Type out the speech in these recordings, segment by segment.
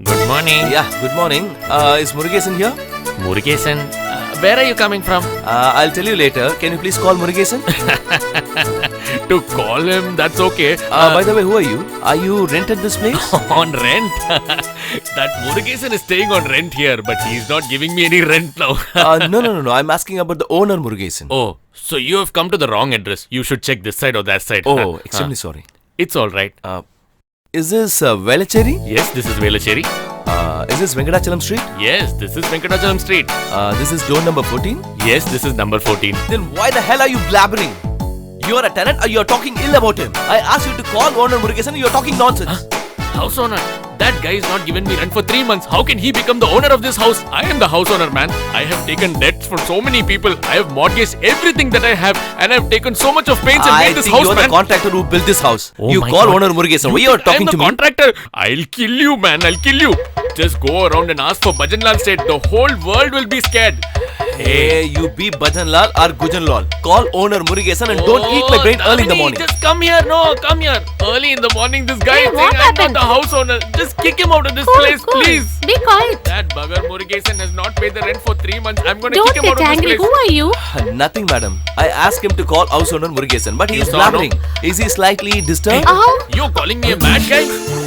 Good morning. Yeah, good morning. Is Murugesan here? Murugesan. Where are you coming from? I'll tell you later. Can you please call Murugesan? To call him, that's okay. By the way, who are you? Are you rented this place? On rent? That Murugesan is staying on rent here, but he's not giving me any rent now. No. I'm asking about the owner, Murugesan. Oh, so you have come to the wrong address. You should check this side or that side. Oh, extremely sorry. It's alright. Is this Velachery? Yes, this is Velachery. Is this Venkatachalam Street? Yes, this is Venkatachalam Street. This is door number 14? Yes, this is number 14. Then why the hell are you blabbering? You're a tenant or you're talking ill about him? I asked you to call owner Murugesan and you're talking nonsense. House owner? That guy is not given me rent for 3 months. How can he become the owner of this house? I am the house owner, man. I have taken debts for so many people. I have mortgaged everything that I have, and I have taken so much of pains and made this house, you're man. the contractor who built this house. Oh you my call God. owner Murugesan. Why you're talking to me? I'm the contractor. I'll kill you, man. I'll kill you. Just go around and ask for Bhajanlal State. The whole world will be scared. Hey, you be Bhajanlal or Gujanlal. Call owner Murugesan and don't eat my brain early in the morning. Just come here. No, come here. Early in the morning, this guy Hey, is what saying I'm not happened? the house owner. Just kick him out of this Cool, place, cool. please. Be quiet. That bugger Murugesan has not paid the rent for 3 months. I'm going to Don't kick him out get of angry. this Who place. are you? Nothing, madam. I asked him to call house owner Murugesan, but he is You saw, no? blabbering. Is he slightly disturbed? You're calling me a mad guy?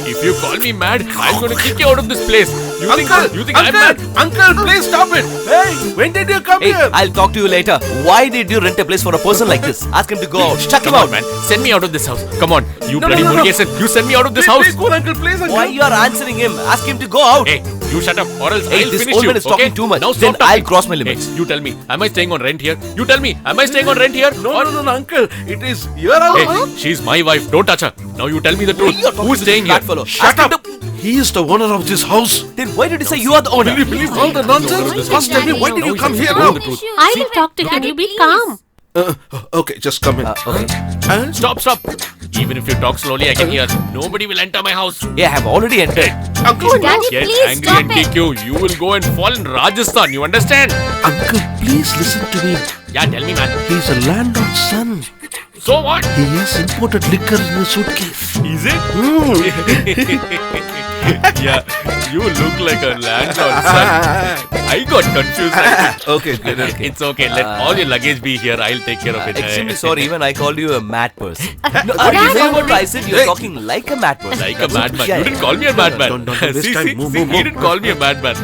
If you call me mad, I'm going to kick you out of this place. You think I'm mad? Uncle, please stop it. Hey, when did you come Hey, here? I'll talk to you later. Why did you rent a place for a person like this? Ask him to go out. Chuck him Come out, on, man. Send me out of this house. Come on. You No, bloody no, no, no. Murugesan. You send me out of this Please, house. please, cool, uncle, please, uncle. Why you are answering him? Ask him to go out. Hey, you shut up or else Hey, I'll this finish old you. man is talking too much. Now Then stop talking. I'll cross my limits. Hey, you tell me. Am I staying on rent here? You tell me. Am I staying on rent here? No, uncle. It is your house. Hey, she's my wife. Don't touch her. Now you tell me the truth. You're talking Who's to staying this here? fat fellow. Shut Ask him up. He is the owner of this house. Then why did you say you are the owner? Will you believe all the nonsense? First tell me, why did you come here now? I will talk to him. You be calm. Okay, just come in. Okay. Stop. Even if you talk slowly, I can hear. Nobody will enter my house. Yeah, I have already entered. Uncle, Daddy, Get please angry stop and it. kick you. You will go and fall in Rajasthan. You understand? uncle, please listen to me. Yeah, tell me, man. He's a landlord's son. So what? He has imported liquor in a suitcase. Is it? Yeah, you look like a landlord, son. I got confused. Okay, good. It's okay. Let all your luggage be here. I'll take care of it. Extremely sorry, even I called you a mad person. No, What did you say about I said you're Hey. talking like a mad person. Like a madman. Yeah, You didn't call me a madman. Don't waste See, time. see, Move, see, move, he move. didn't call me a madman.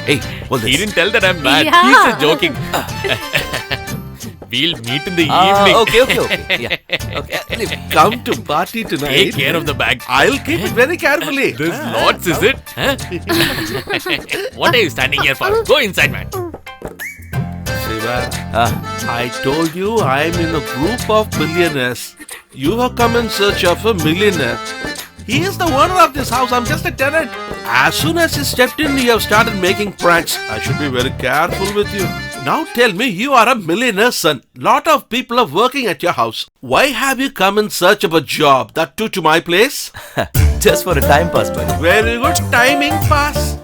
Hey, hold this. He didn't tell that I'm mad. Yeah. He's just joking. We'll meet in the evening. Okay. Yeah. Okay. Anyway. Come to party tonight. Take care of the bag. I'll keep it very carefully. There's lots, is it? Huh? What are you standing here for? Go inside, man. Shiva, Ah, I told you I'm in a group of billionaires. You have come in search of a millionaire. He is the owner of this house. I'm just a tenant. As soon as he stepped in, you have started making pranks. I should be very careful with you. Now tell me, you are a millionaire's son. Lot of people are working at your house. Why have you come in search of a job? That too to my place? just for a time pass, buddy. Very good timing pass.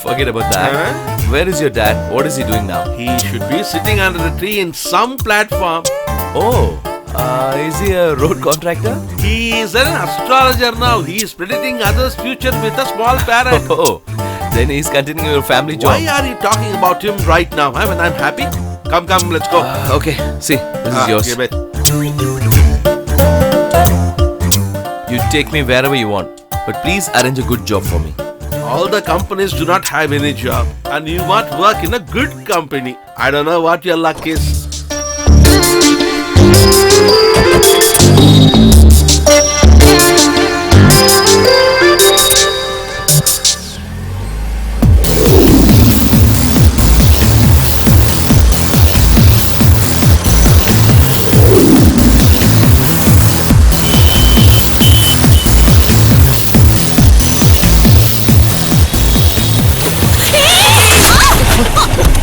Forget about that. Where is your dad? What is he doing now? He should be sitting under a tree in some platform. Oh, is he a road contractor? He is an astrologer now. He is predicting others' future with a small parrot. Oh, then he's continuing your family job. Why are you talking about him right now? I mean, I'm happy. Come, let's go. Okay, see, this is yours. give it. You take me wherever you want, but please arrange a good job for me. All the companies do not have any job, and you want work in a good company. I don't know what your luck is.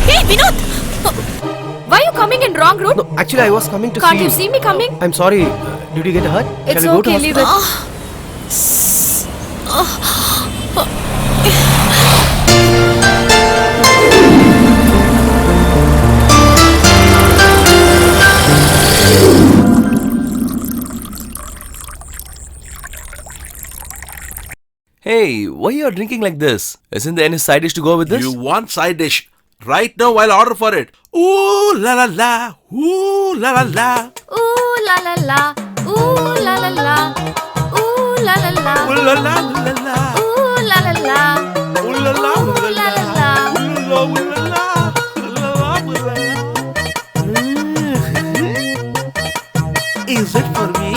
Hey, Vinod! Why are you coming in wrong route? No, actually, I was coming to Can't see you see me coming? I'm sorry. Did you get hurt? It's Shall we go to okay, leave it. Hey, Hey, why you are drinking like this? Isn't there any side dish to go with this? You want side dish? Right now, I'll order for it. Ooh la la la, ooh la la la, Ooh la la la. Ooh la la la. Ooh la la la. ooh la la la la, Ooh la la la. ooh la la Ooh la la la, la la. ooh la la la, ooh la la la. Is it for me?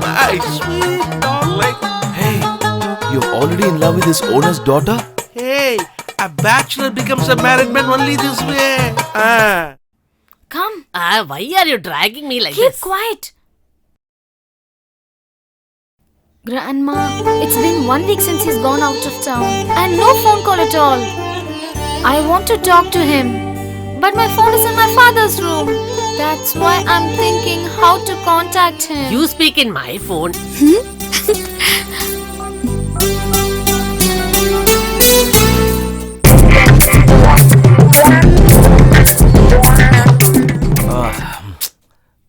My sweet darling. Hey, you're already in love with his owner's daughter? Hey, a bachelor becomes a married man only this way. Come. Why are you dragging me like Keep this? quiet. Grandma, it's been 1 week since he's gone out of town and no phone call at all. I want to talk to him, but my phone is in my father's room. That's why I'm thinking how to contact him. You speak in my phone.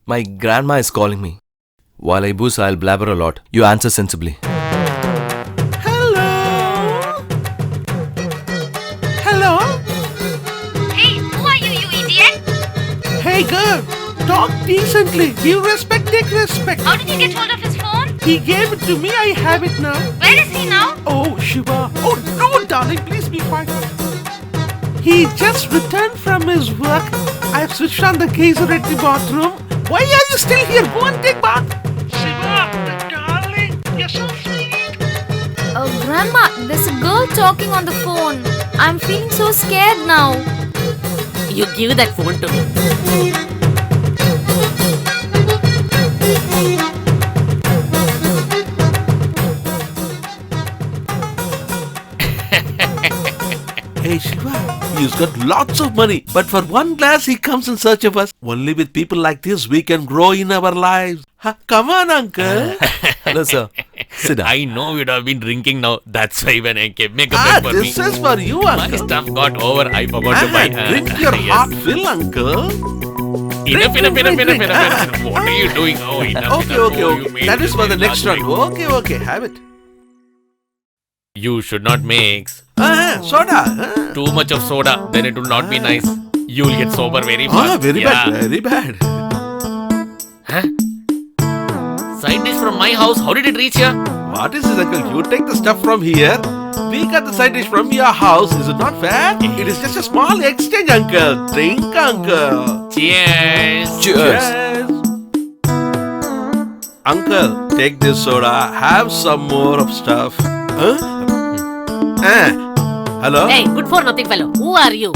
My grandma is calling me. While I boost, I'll blabber a lot. You answer sensibly. Hello. Hello. Hey, who are you idiot? Hey girl, talk decently. Give respect, take respect. How did you get hold of his phone? He gave it to me. I have it now. Where is he now? Oh Shiva. Oh no, darling, please be quiet. He just returned from his work. I've switched on the geyser at the bathroom. Why are you still here? Go and take bath. Shiva, darling, you're so sweet. Grandma, there's a girl talking on the phone. I'm feeling so scared now. You give that phone to me. Hey Shiva, he's got lots of money, but for one glass he comes in search of us. Only with people like this we can grow in our lives. Come on, uncle. Hello, sir. Sit down. I know you'd have been drinking now. That's why when I came, make a bed for me. This is for you, My uncle. stuff got over. I forgot to buy. Drink your yes. heart fill, uncle. Enough. drink. What are you doing? Oh, enough. Okay. Oh, you made That me is for the feel next last round. week. Okay, have it. You should not mix Soda. too much of soda. Then it will not be nice. You will get sober very fast. Very bad. Huh? Side dish from my house. How did it reach here? What is this, uncle? You take the stuff from here. We got the side dish from your house. Is it not fair? It is just a small exchange, uncle. Drink, uncle. Cheers. Cheers. Uncle, take this soda. Have some more of stuff. Hello? Hey, good for nothing fellow. Who are you?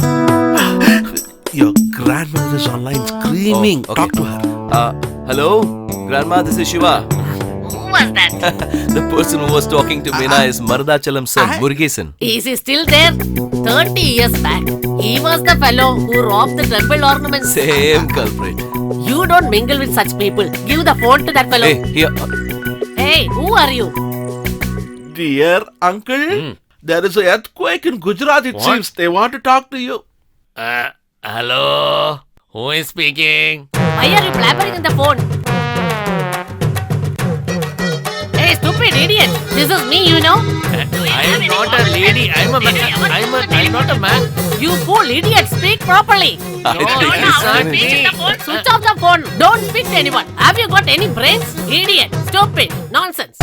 Your grandmother is online screaming. Oh, okay. Talk to her. Hello? Grandma, this is Shiva. Who was that? The person who was talking to Meena is Maradachalam's son, Murugesan. Is he still there? 30 years back, he was the fellow who robbed the temple ornaments. Same culprit. You don't mingle with such people. Give the phone to that fellow. Hey, here. Hey, who are you? Dear uncle, there is an earthquake in Gujarat, it What? seems. They want to talk to you. Hello. Who is speaking? Why are you blabbering in the phone? Hey, stupid idiot! This is me, you know. I am not a lady. I'm a man. I'm not a man. You fool idiot! Speak properly. No, think it's not it's me. Switch off the phone. Don't speak to anyone. Have you got any brains? Idiot! Stupid! Nonsense!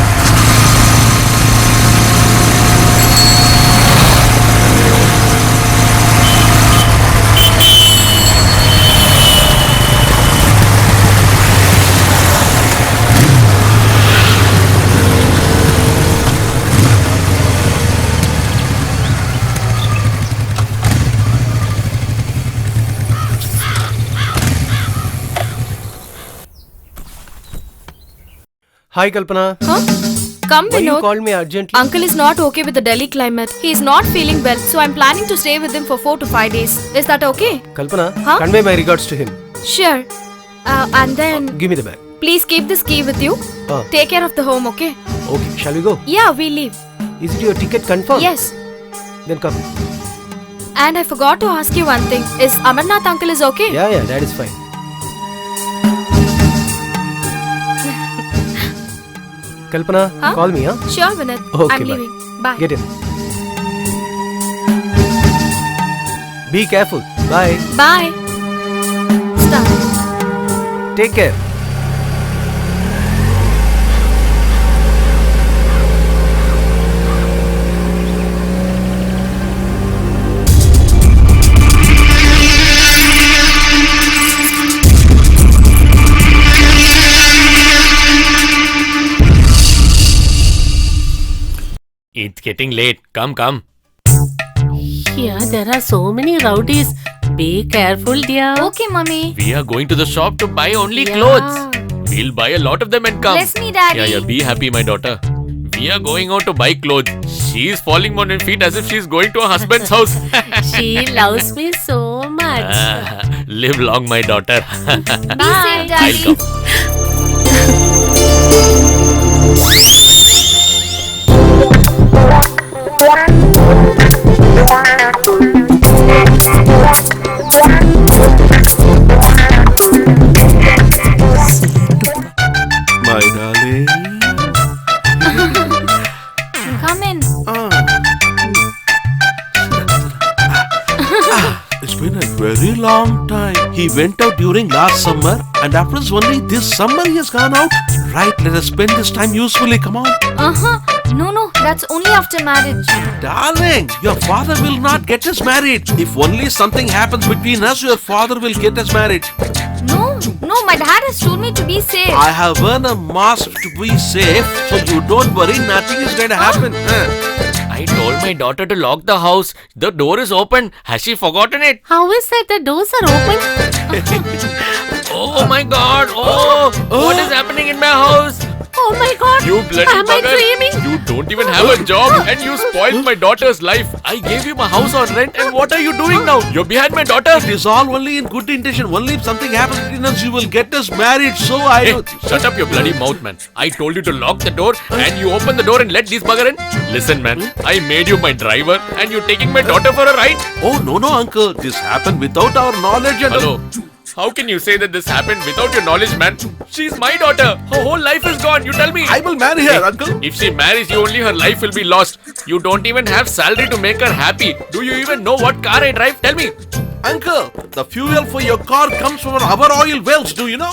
Hi, Kalpana. Huh? Come, Why you Vinod. called me urgently? Uncle is not okay with the Delhi climate. He is not feeling well, so I'm planning to stay with him for 4 to 5 days. Is that okay? Kalpana, Huh? convey my regards to him. Sure. And then, Give me the bag. please keep this key with you. Take care of the home, okay? Okay, shall we go? Yeah, we leave. Is it your ticket confirmed? Yes. Then come. And I forgot to ask you one thing. Is Amarnath uncle is okay? Yeah, that is fine. Kalpana, Huh? call me, huh? Sure, Vinod. Okay, I'm bye. leaving. Bye. Get in. Be careful. Bye. Bye. Stop. Take care. It's getting late. Come, come. Here there are so many rowdies. Be careful, dear. Okay, mummy. We are going to the shop to buy only Yeah. clothes. We'll buy a lot of them and come. Bless me, Daddy. Yeah, be happy, my daughter. We are going out to buy clothes. She's falling on her feet as if she's going to her husband's house. She loves me so much. Live long, my daughter. Be safe, Daddy. I'll come. My darling. Come in. It's been a very long time. He went out during last summer, and after only this summer he has gone out. Right, let us spend this time usefully. Come on. No, that's only after marriage. Darling, your father will not get us married. If only something happens between us, your father will get us married. No, my dad has told me to be safe. I have earned a mask to be safe, so you don't worry, nothing is going to happen. I told my daughter to lock the house. The door is open. Has she forgotten it? How is that the doors are open? Oh my god. Oh, what is happening in my house? Oh my god. You bloody Am I bugger. dreaming? You don't even have a job and you spoiled my daughter's life. I gave you my house on rent and what are you doing now? You're behind my daughter. It is all only in good intention. Only if something happens between us, you will get us married. So I Hey, don't. shut up your bloody mouth, man. I told you to lock the door and you open the door and let this bugger in. Listen, man, I made you my driver and you're taking my daughter for a ride. Oh, no, uncle. This happened without our knowledge. And Hello. How can you say that this happened without your knowledge, man? She's my daughter. Her whole life is gone. You tell me. I will marry her, uncle. If she marries you, only her life will be lost. You don't even have salary to make her happy. Do you even know what car I drive? Tell me. Uncle, the fuel for your car comes from our oil wells. Do you know?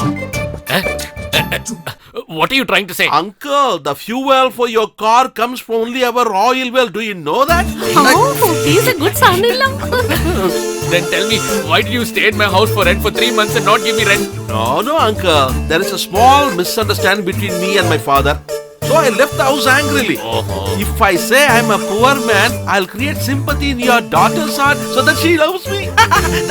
What are you trying to say? Uncle, the fuel for your car comes from only our oil well. Do you know that? Oh, he's a good son-in-law. Then tell me, why did you stay at my house for rent for 3 months and not give me rent? No, uncle. There is a small misunderstanding between me and my father. So I left the house angrily. Oh. If I say I'm a poor man, I'll create sympathy in your daughter's heart so that she loves me.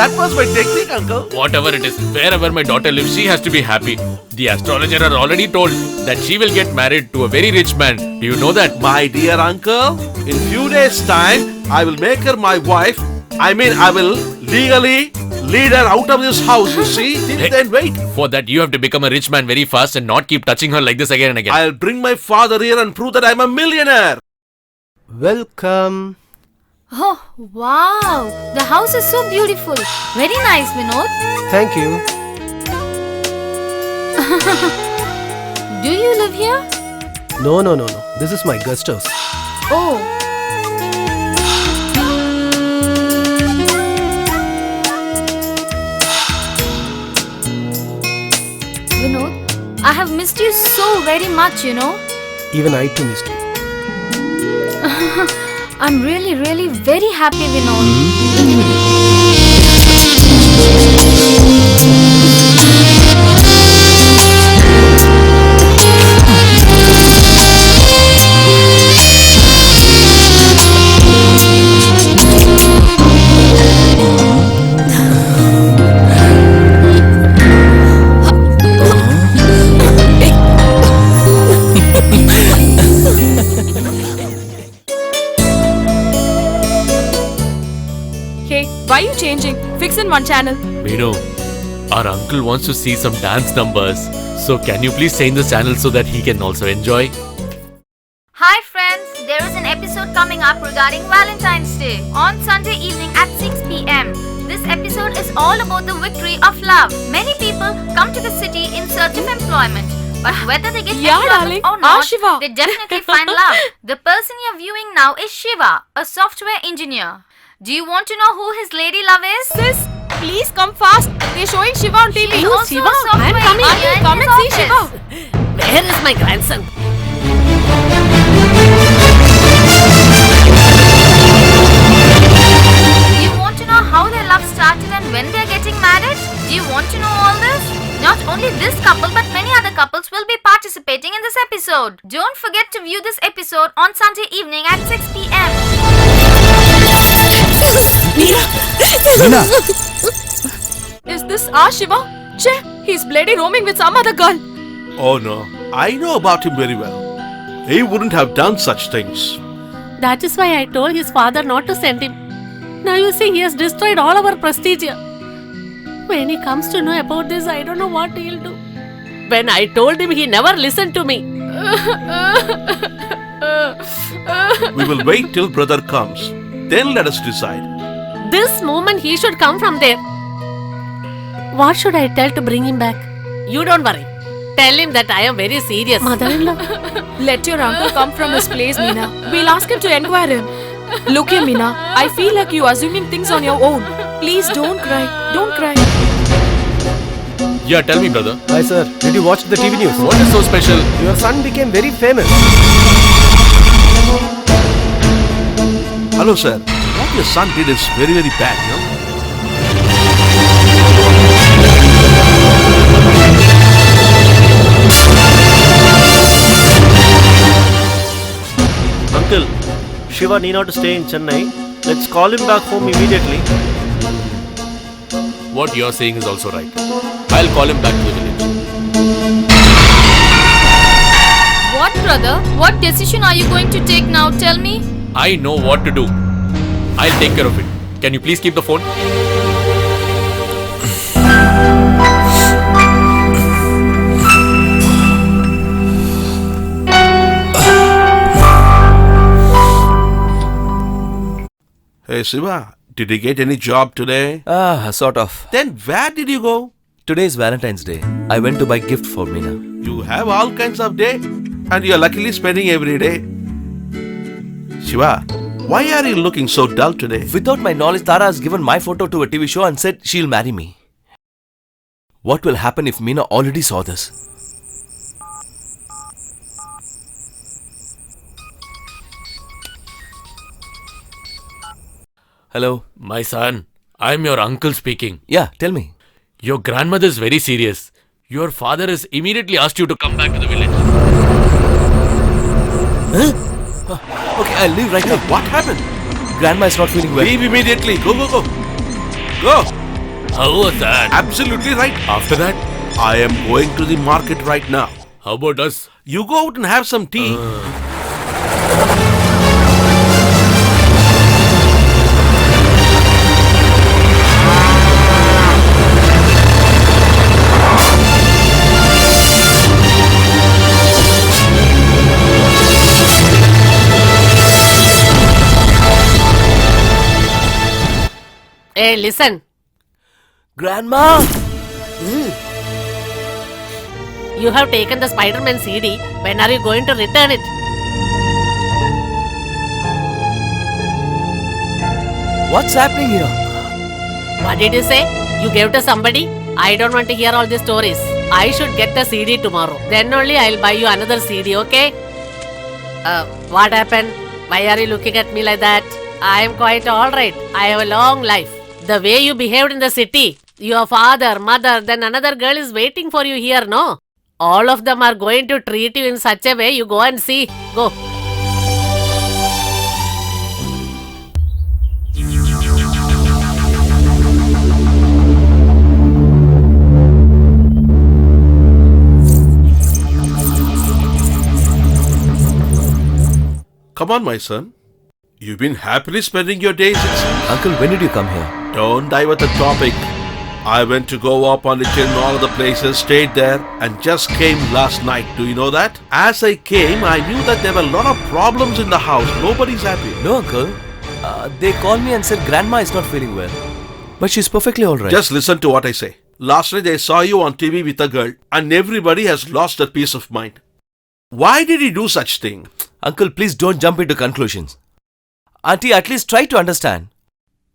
That was my technique, uncle. Whatever it is, wherever my daughter lives, she has to be happy. The astrologer are already told that she will get married to a very rich man. Do you know that? My dear uncle, in few days' time, I will make her my wife. I will legally lead her out of this house, you see. Till then, wait. For that, you have to become a rich man very fast and not keep touching her like this again and again. I'll bring my father here and prove that I'm a millionaire. Welcome. Oh, wow. The house is so beautiful. Very nice, Vinod. Thank you. Do you live here? No. This is my guest house. Oh. Vinod, I have missed you so very much, you know. Even I too missed you. I'm really very happy, Vinod. Hey, why are you changing? Fix in one channel. Meenu, our uncle wants to see some dance numbers. So can you please change the channel so that he can also enjoy? Hi friends, there is an episode coming up regarding Valentine's Day on Sunday evening at 6 p.m. This episode is all about the victory of love. Many people come to the city in search of employment, But whether they get Yeah, any love darling. or not, Shiva. they definitely find love. The person you're viewing now is Shiva, a software engineer. Do you want to know who his lady love is? Sis, please come fast. They're showing Shiva on TV. He's Who's also Shiva? a software I'm coming. engineer in Come his and see office. Shiva. Where is my grandson? Do you want to know how their love started and when they're getting married? Do you want to know all this? Not only this couple but many other couples will be participating in this episode. Don't forget to view this episode on Sunday evening at 6 p.m. Is this our Shiva? Che, he's bloody roaming with some other girl. Oh no, I know about him very well. He wouldn't have done such things. That is why I told his father not to send him. Now you see, he has destroyed all our prestige here. When he comes to know about this, I don't know what he'll do. When I told him, he never listened to me. We will wait till brother comes. Then let us decide. This moment he should come from there. What should I tell to bring him back? You don't worry. Tell him that I am very serious. Mother-in-law. Let your uncle come from his place, Meena. We'll ask him to inquire him. Look here, Meena. I feel like you're assuming things on your own. Please don't cry. Don't cry. Yeah, tell me, brother. Hi sir, did you watch the TV news? What is so special? Your son became very famous. Hello, sir. What your son did is very, very bad, you know? Uncle, Shiva need not to stay in Chennai. Let's call him back home immediately. What you're saying is also right. I'll call him back to the village. What, brother? What decision are you going to take now? Tell me. I know what to do. I'll take care of it. Can you please keep the phone? Hey, Shiva, did you get any job today? Sort of. Then where did you go? Today is Valentine's Day. I went to buy gift for Meena. You have all kinds of day, and you're luckily spending every day. Shiva, why are you looking so dull today? Without my knowledge, Tara has given my photo to a TV show and said she'll marry me. What will happen if Meena already saw this? Hello? My son, I'm your uncle speaking. Yeah, tell me. Your grandmother is very serious. Your father has immediately asked you to come back to the village. Okay, I'll leave right now. What happened? Grandma is not feeling well. Leave immediately. Go, go, go. Go. How was that? Absolutely right. After that, I am going to the market right now. how about us? You go out and have some tea. Hey, listen. Grandma! You have taken the Spider-Man CD. When are you going to return it? What's happening here? What did you say? You gave to somebody? I don't want to hear all these stories. I should get the CD tomorrow. Then only I'll buy you another CD, okay? What happened? Why are you looking at me like that? I am quite alright. I have a long life. The way you behaved in the city, your father, mother, then another girl is waiting for you here, no? All of them are going to treat you in such a way, you go and see. Go. Come on, my son. You've been happily spending your days in... Uncle, when did you come here? Don't divert the topic. I went to Goa, Pondicherry, and all the places, stayed there, and just came last night. Do you know that? As I came, I knew that there were a lot of problems in the house. Nobody's happy. No, Uncle. They called me and said Grandma is not feeling well. But she's perfectly alright. Just listen to what I say. Last night I saw you on TV with a girl, and everybody has lost their peace of mind. Why did he do such thing? Uncle, please don't jump into conclusions. Auntie, at least try to understand.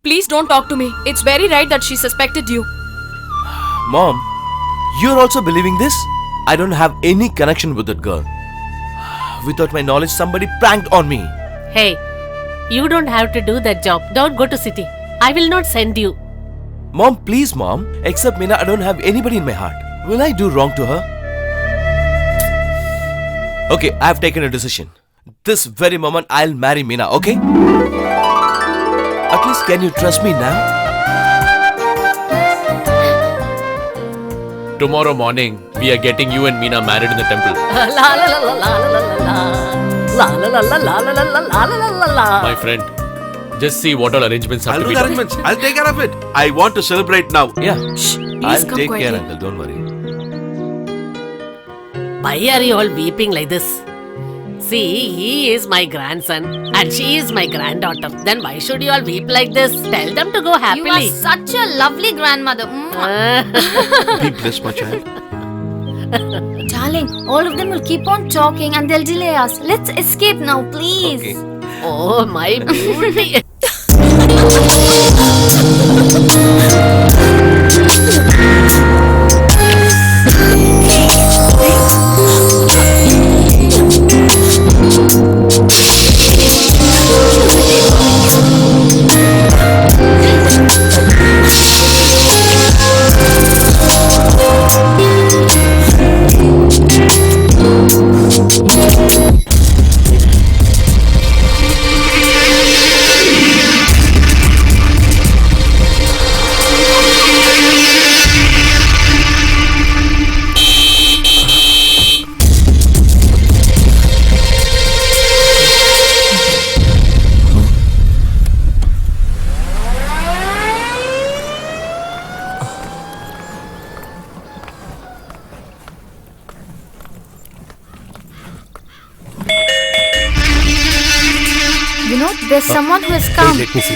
Please don't talk to me. It's very right that she suspected you. Mom, you're also believing this? I don't have any connection with that girl. Without my knowledge, somebody pranked on me. Hey, you don't have to do that job. Don't go to city. I will not send you. Mom, please, Mom. Except Meena, I don't have anybody in my heart. Will I do wrong to her? Okay, I have taken a decision. This very moment, I'll marry Meena, okay? At least can you trust me now? Tomorrow morning, we are getting you and Meena married in the temple. La la la la la la la la la la la la la la la la la. My friend, just see what all arrangements have I'll to do be the done. arrangements. I'll take care of it. I want to celebrate now. Yeah. Shh, please I'll come take quietly. care, Uncle. Don't worry. Why are you all weeping like this? See, he is my grandson and she is my granddaughter. Then why should you all weep like this? Tell them to go You are happily. such a lovely grandmother. Mwah. Be blessed, my child. Darling, all of them will keep on talking and they'll delay us. Let's escape now, please. Okay. Oh, my beauty. Vinod, there's someone who has come. Let me see.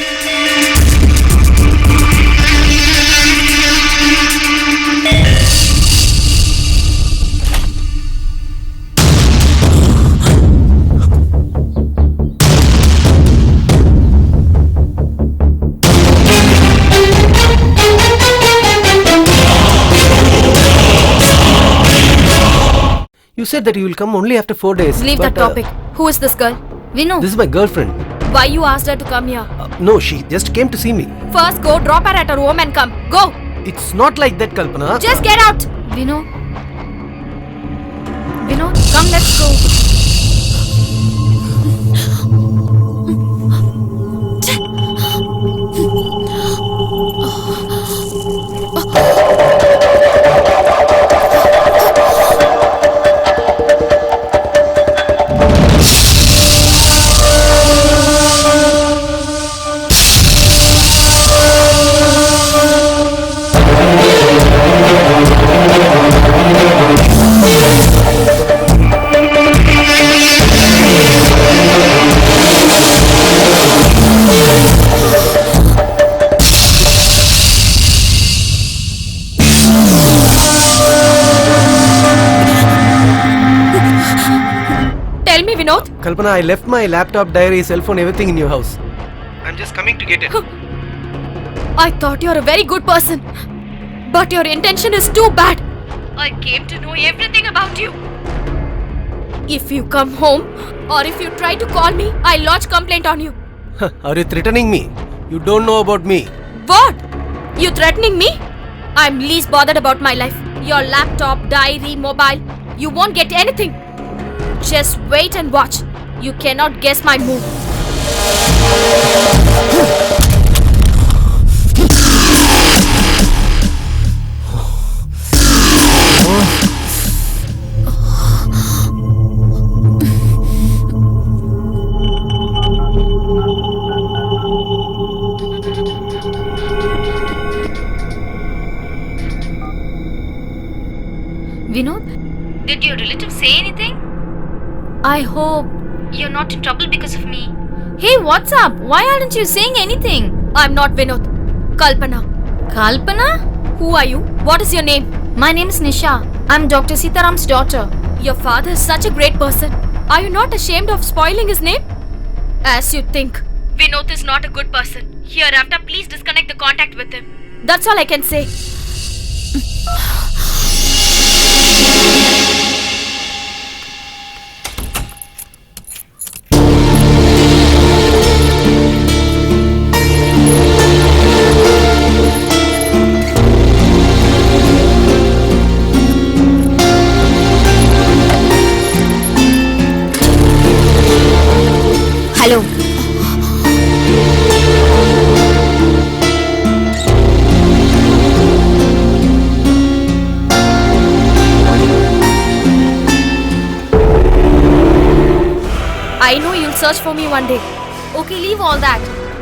You said that you will come only after 4 days. Leave but, that topic. Who is this girl? Vinod, This is my girlfriend. Why you asked her to come here? No, she just came to see me. First, go drop her at her home and come. Go. It's not like that, Kalpana. Just get out. Vinod. Vinod, come, let's go. Tell me, Vinod. Kalpana, I left my laptop, diary, cell phone, everything in your house. I'm just coming to get it. I thought you're a very good person. But your intention is too bad. I came to know everything about you. If you come home or if you try to call me, I'll lodge complaint on you. Are you threatening me? You don't know about me. What? You threatening me? I'm least bothered about my life. Your laptop, diary, mobile. You won't get anything. Just wait and watch. You cannot guess my move. Vinod, did your relative say anything? I hope you're not in trouble because of me. Hey, what's up? Why aren't you saying anything? I'm not Vinod. Kalpana. Kalpana? Who are you? What is your name? My name is Nisha. I'm Dr. Sitaram's daughter. Your father is such a great person. Are you not ashamed of spoiling his name? As you think. Vinod is not a good person. Hereafter, please disconnect the contact with him. That's all I can say. Hello. I know you'll search for me one day. Okay, leave all that.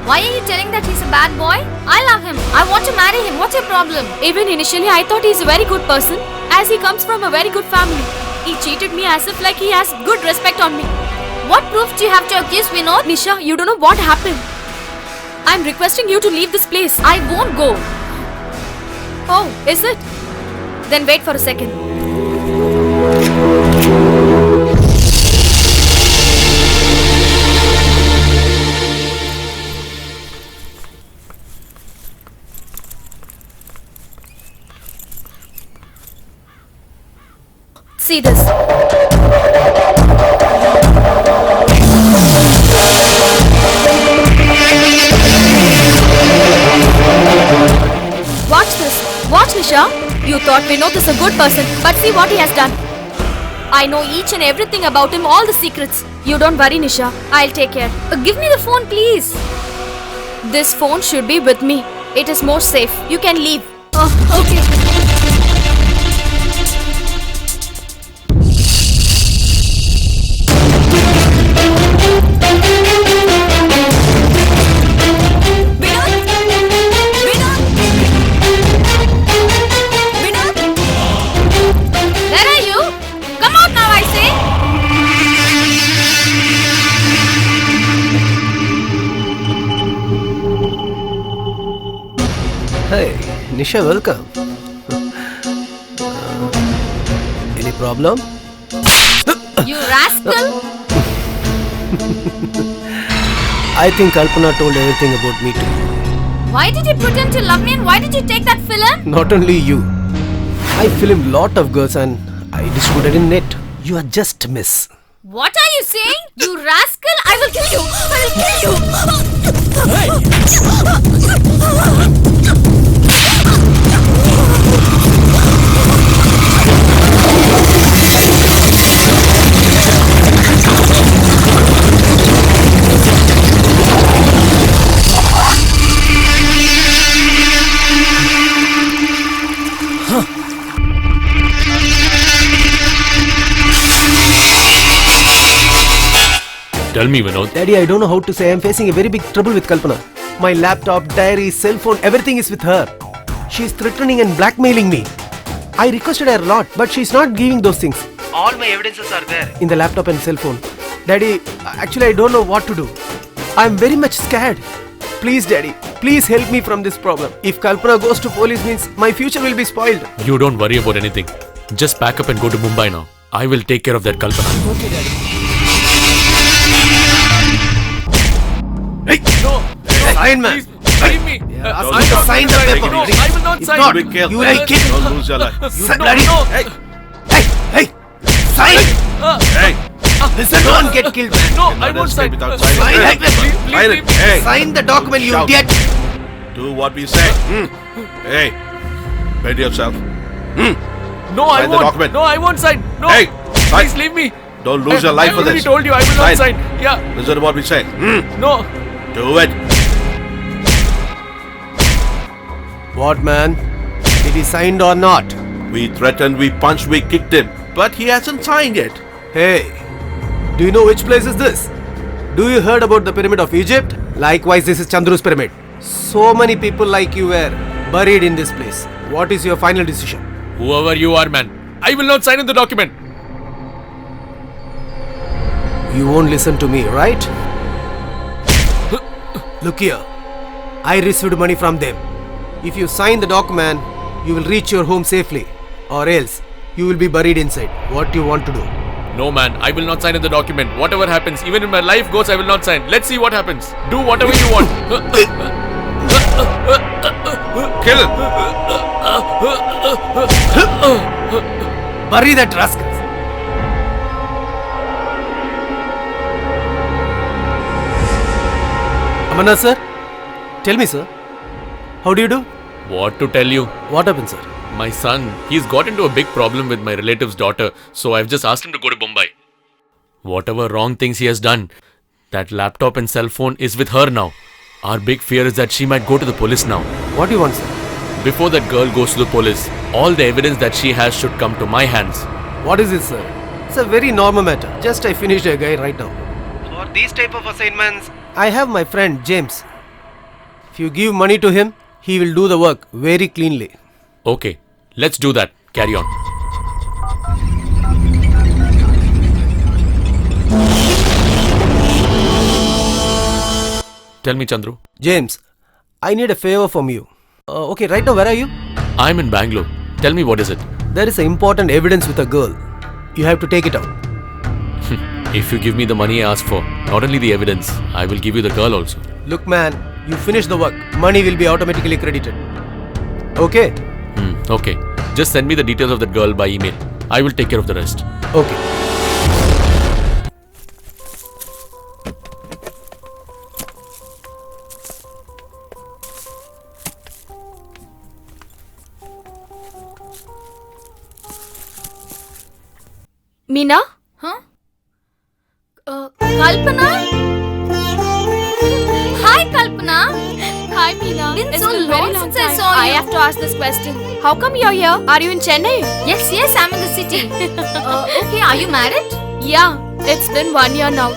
Why are you telling that he's a bad boy? I love him. I want to marry him. What's your problem? Even initially, I thought he's a very good person, as he comes from a very good family. He treated me as if like he has good respect on me. What proof do you have to accuse Vinod? Nisha, you don't know what happened. I'm requesting you to leave this place. I won't go. Oh, is it? Then wait for a second. See this. Watch this. Watch, Nisha. You thought Vinod is a good person, but see what he has done. I know each and everything about him, all the secrets. You don't worry, Nisha. I'll take care. Give me the phone, please. This phone should be with me. It is more safe. You can leave. Oh, okay. Where are you? Come out now, I say. Hey, Nisha, welcome. Any problem? You rascal. I think Kalpana told everything about me to you. Why did you pretend to love me and why did you take that film? Not only you. I filmed lot of girls and I distributed in net. You are just a miss. What are you saying? You rascal! I will kill you! I will kill you! Tell me, Vinod. Daddy, I don't know how to say. I'm facing a very big trouble with Kalpana. My laptop, diary, cell phone, everything is with her. She's threatening and blackmailing me. I requested her a lot, but she's not giving those things. All my evidences are there in the laptop and cell phone. Daddy, actually I don't know what to do. I'm very much scared. Please, Daddy, please help me from this problem. If Kalpana goes to police means my future will be spoiled. You don't worry about anything. Just pack up and go to Mumbai now. I will take care of that, Kalpana. Okay, Daddy. Hey, no! Sign, man. Please, leave me. ask I me to will sign not the sign. paper. No, I will not If sign. not, Be careful. you will kill. Don't lose your life. No, Bloody- no. Hey, Hey, sign! hey, Listen, don't get killed, man. No, cannot I won't escape sign. without Sign signing. like this. Please, Sign leave it. me. Hey, Sign the document, you Shout. idiot. do what we say. Hey, bend yourself. No, I Sign the won't. document. No, I won't sign. No. Hey, please sign. leave me. Don't lose your life I for already this. told you I will not sign. Yeah. Listen to what we say. No. Do it. What, man? Did he signed or not? We threatened, we punched, we kicked him. But he hasn't signed yet. Hey, do you know which place is this? Do you heard about the pyramid of Egypt? Likewise, this is Chandru's pyramid. So many people like you were buried in this place. What is your final decision? Whoever you are, man, I will not sign in the document. You won't listen to me, right? Look here. I received money from them. If you sign the document, you will reach your home safely, or else you will be buried inside. What you want to do? No man, I will not sign in the document. Whatever happens, even if my life goes, I will not sign. Let's see what happens. Do whatever you want. Kill him. Bury that rascal. Amarnath sir, tell me sir, how do you do? What to tell you? What happened sir? My son, he's got into a big problem with my relative's daughter, so I've just asked him to go to Bombay. Whatever wrong things he has done, that laptop and cell phone is with her now. Our big fear is that she might go to the police now. What do you want sir? Before that girl goes to the police, all the evidence that she has should come to my hands. What is it sir? It's a very normal matter. Just I finished a guy right now. For these type of assignments, I have my friend James. If you give money to him, he will do the work very cleanly. Okay, let's do that. Carry on. Tell me, Chandru. James, I need a favor from you. Okay, right now where are you? I'm in Bangalore. Tell me, what is it? There is important evidence with a girl. You have to take it out. If you give me the money I ask for, not only the evidence, I will give you the girl also. Look man, you finish the work. Money will be automatically credited. Okay? Okay. Just send me the details of that girl by email. I will take care of the rest. Okay. Meena? Huh? Kalpana? Hi, Kalpana. Hi, Meena. Been It's so been long very long since I time. saw I you. have to ask this question. How come you're here? Are you in Chennai? Yes, I'm in the city. Okay, are you married? Yeah, it's been 1 year now.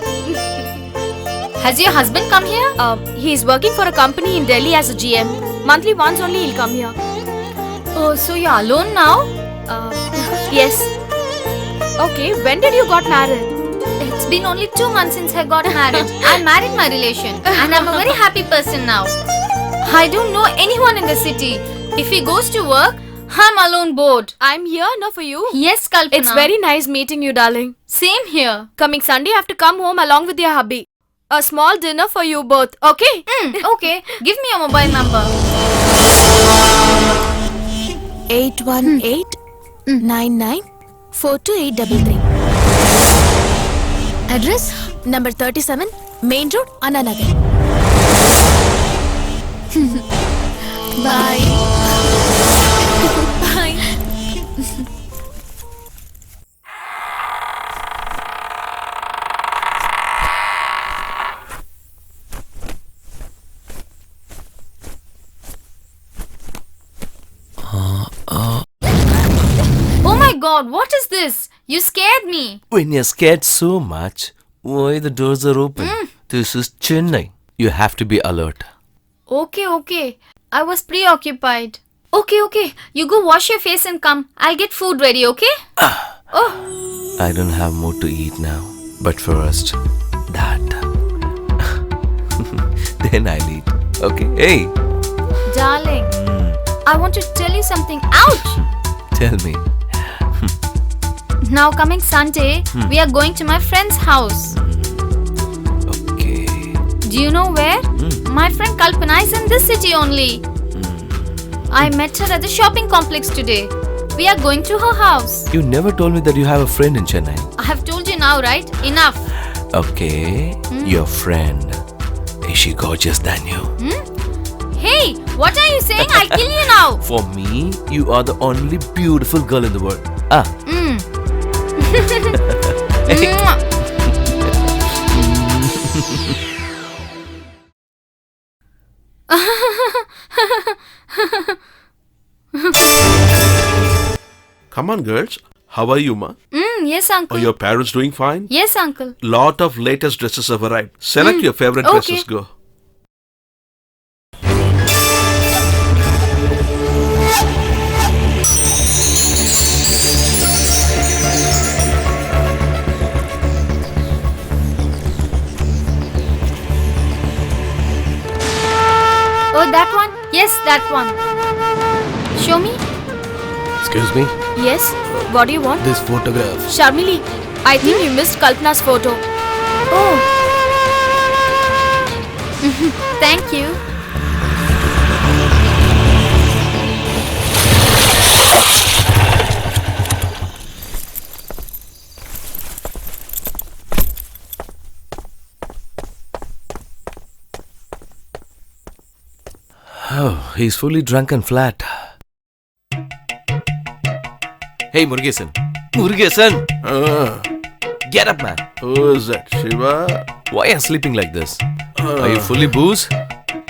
Has your husband come here? He's working for a company in Delhi as a GM. Monthly once only he'll come here. Oh, so you're alone now? Yes. Okay, when did you got married? It's been only 2 months since I got married. I married my relation and I'm a very happy person now. I don't know anyone in the city. If he goes to work, I'm alone bored. I'm here now for you. Yes, Kalpana. It's very nice meeting you, darling. Same here. Coming Sunday, you have to come home along with your hubby. A small dinner for you both, okay? Okay, give me your mobile number. 818-99-42833. Address number 37, Main Road, Anna Nagar. Bye. Bye. Oh my god, what is this? You scared me. When you're scared so much, why the doors are open? This is Chennai. You have to be alert. Okay. I was preoccupied. Okay. You go wash your face and come. I'll get food ready, okay? I don't have more to eat now. But first, that. Then I'll eat. Okay? Hey, Darling, I want to tell you something. Ouch! tell me. Now coming Sunday, we are going to my friend's house. Okay. Do you know where? My friend Kalpana is in this city only. I met her at the shopping complex today. We are going to her house. You never told me that you have a friend in Chennai. I have told you now, right? Enough. Okay. Your friend. Is she gorgeous than you? Hey, what are you saying? I'll kill you now. For me, you are the only beautiful girl in the world. Mwah. Come on, girls. How are you, ma? Yes, uncle. Are your parents doing fine? Yes, uncle. Lot of latest dresses have arrived. Select your favorite Okay. dresses, go. Oh, that one? Yes, that one. Show me. Excuse me? Yes? What do you want? This photograph. Sharmili, I think you missed Kalpana's photo. Oh. Thank you. Oh, he's fully drunk and flat. Hey, Murugesan. Murugesan! Get up, man. Who is that? Shiva? Why are you sleeping like this? Are you fully booze?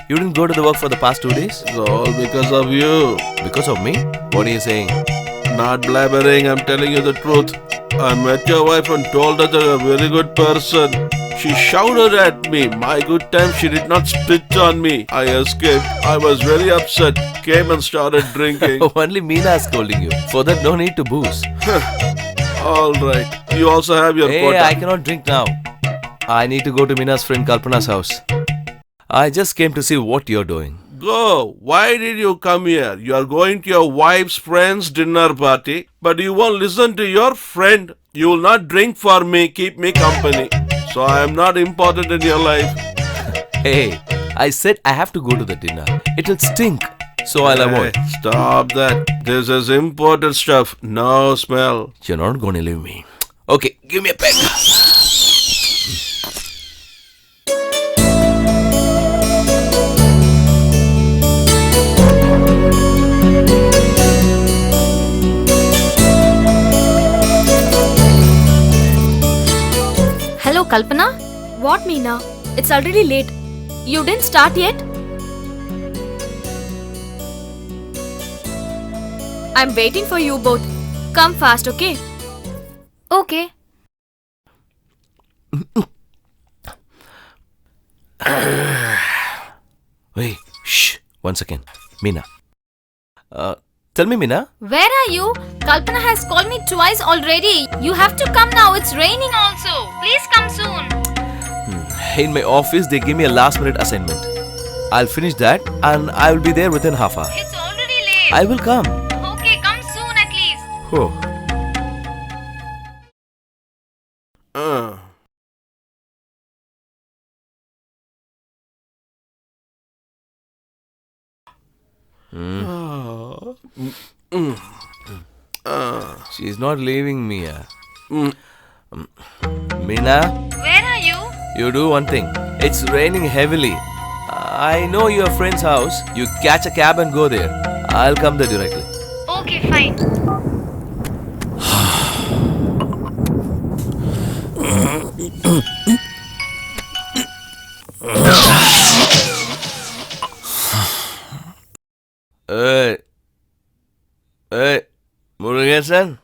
You didn't go to the work for the past 2 days? It's all because of you. Because of me? What are you saying? Not blabbering, I'm telling you the truth. I met your wife and told her that you're a very good person. She shouted at me. My good time, she did not spit on me. I escaped. I was very upset. Came and started drinking. Only Meena is scolding you. For that, no need to booze. All right. You also have your Hey, quota. I cannot drink now. I need to go to Meena's friend Kalpana's house. I just came to see what you're doing. Go. Why did you come here? You are going to your wife's friend's dinner party, but you won't listen to your friend. You will not drink for me, keep me company. So I am not important in your life. Hey, I said I have to go to the dinner. It'll stink. So I'll avoid. Hey, stop that. This is imported stuff. No smell. You're not going to leave me. Okay, give me a pen. Hello, Kalpana? What, Meena? It's already late. You didn't start yet? I'm waiting for you both. Come fast, okay? Okay. Wait, shh. 1 second. Meena. Tell me, Meena. Where are you? Kalpana has called me twice already. You have to come now. It's raining also. Please come soon. In my office, they gave me a last-minute assignment. I'll finish that and I will be there within half hour. It's already late. I will come. Okay, come soon at least. Oh. She's not leaving me. Meena, Where are you? you do one thing. It's raining heavily. I know your friend's house. You catch a cab and go there. I'll come there directly. Okay, fine. Hey, Murugesan?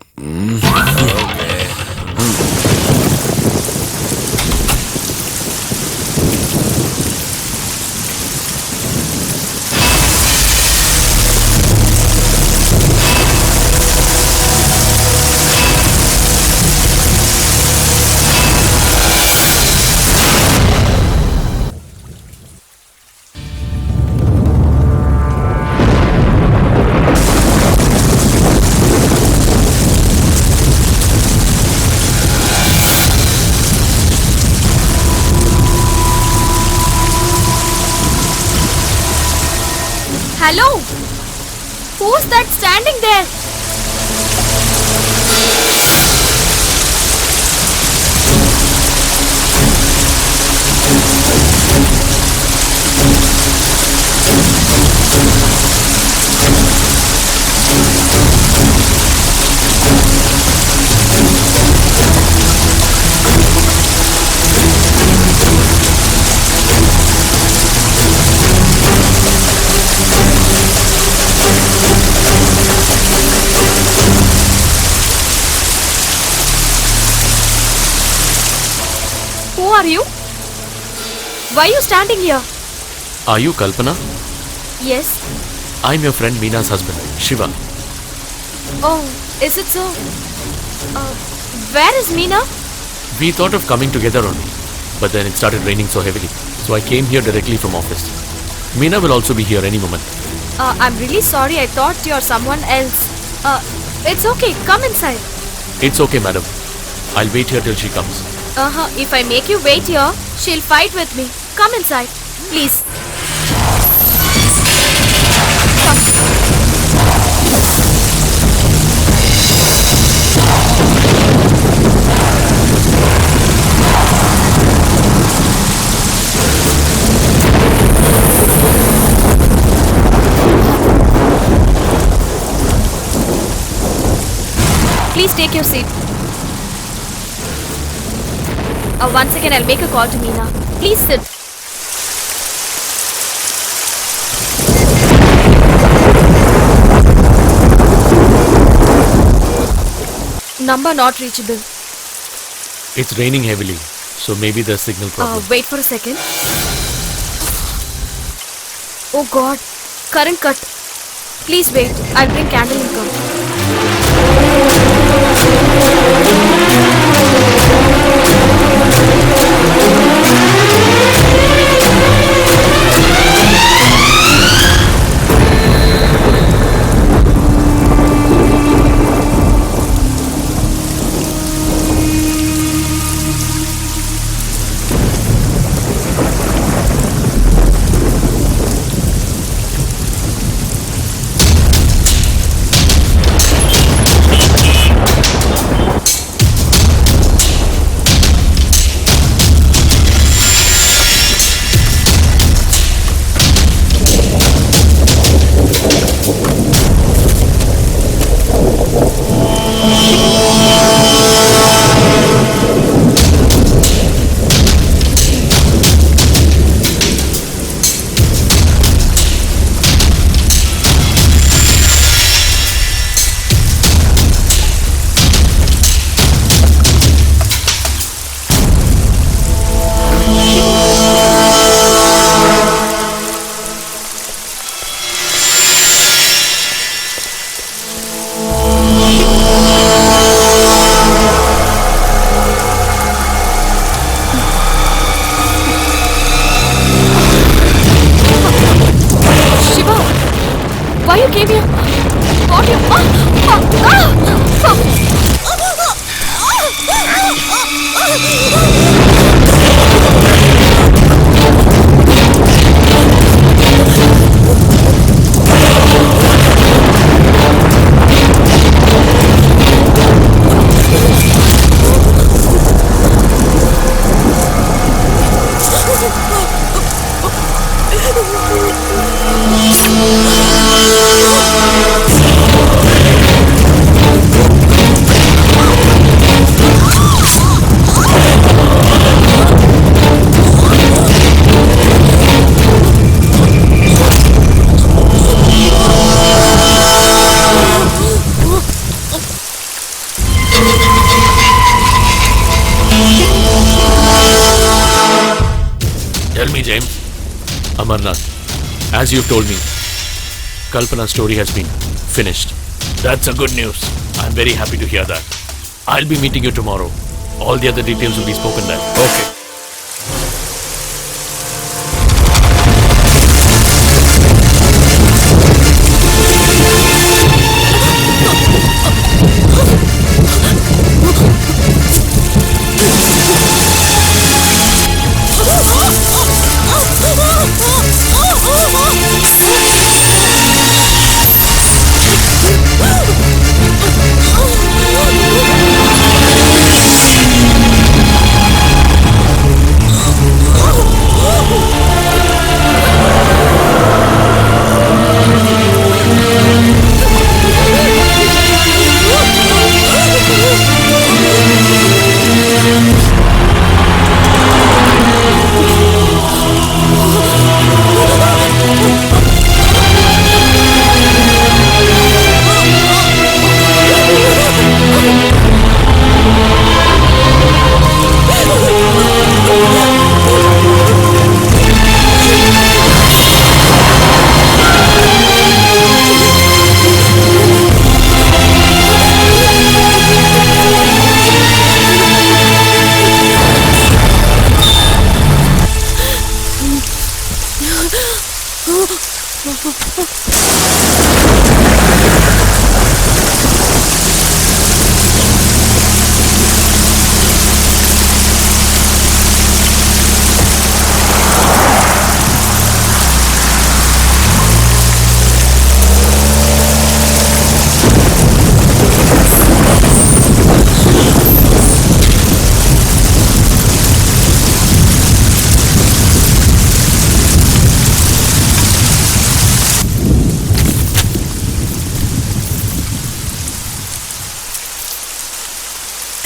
Hello? Who's that standing there? Who are you? Why are you standing here? Are you Kalpana? Yes. I'm your friend Meena's husband, Shiva. Oh, is it so? Where is Meena? We thought of coming together only, but then it started raining so heavily. So I came here directly from office. Meena will also be here any moment. I'm really sorry. I thought you're someone else. It's okay. Come inside. It's okay, madam. I'll wait here till she comes. If I make you wait here, she'll fight with me. Come inside, please. Please take your seat. Once again, I'll make a call to Meena. Please sit. Number not reachable. It's raining heavily, so maybe the signal problem. Wait for a second. Oh God, current cut. Please wait. I'll bring candle and come. Why you came here? What you? Tell me, James. Amarnath, as you've told me, Kalpana's story has been finished. That's a good news. I'm very happy to hear that. I'll be meeting you tomorrow. All the other details will be spoken then. Okay.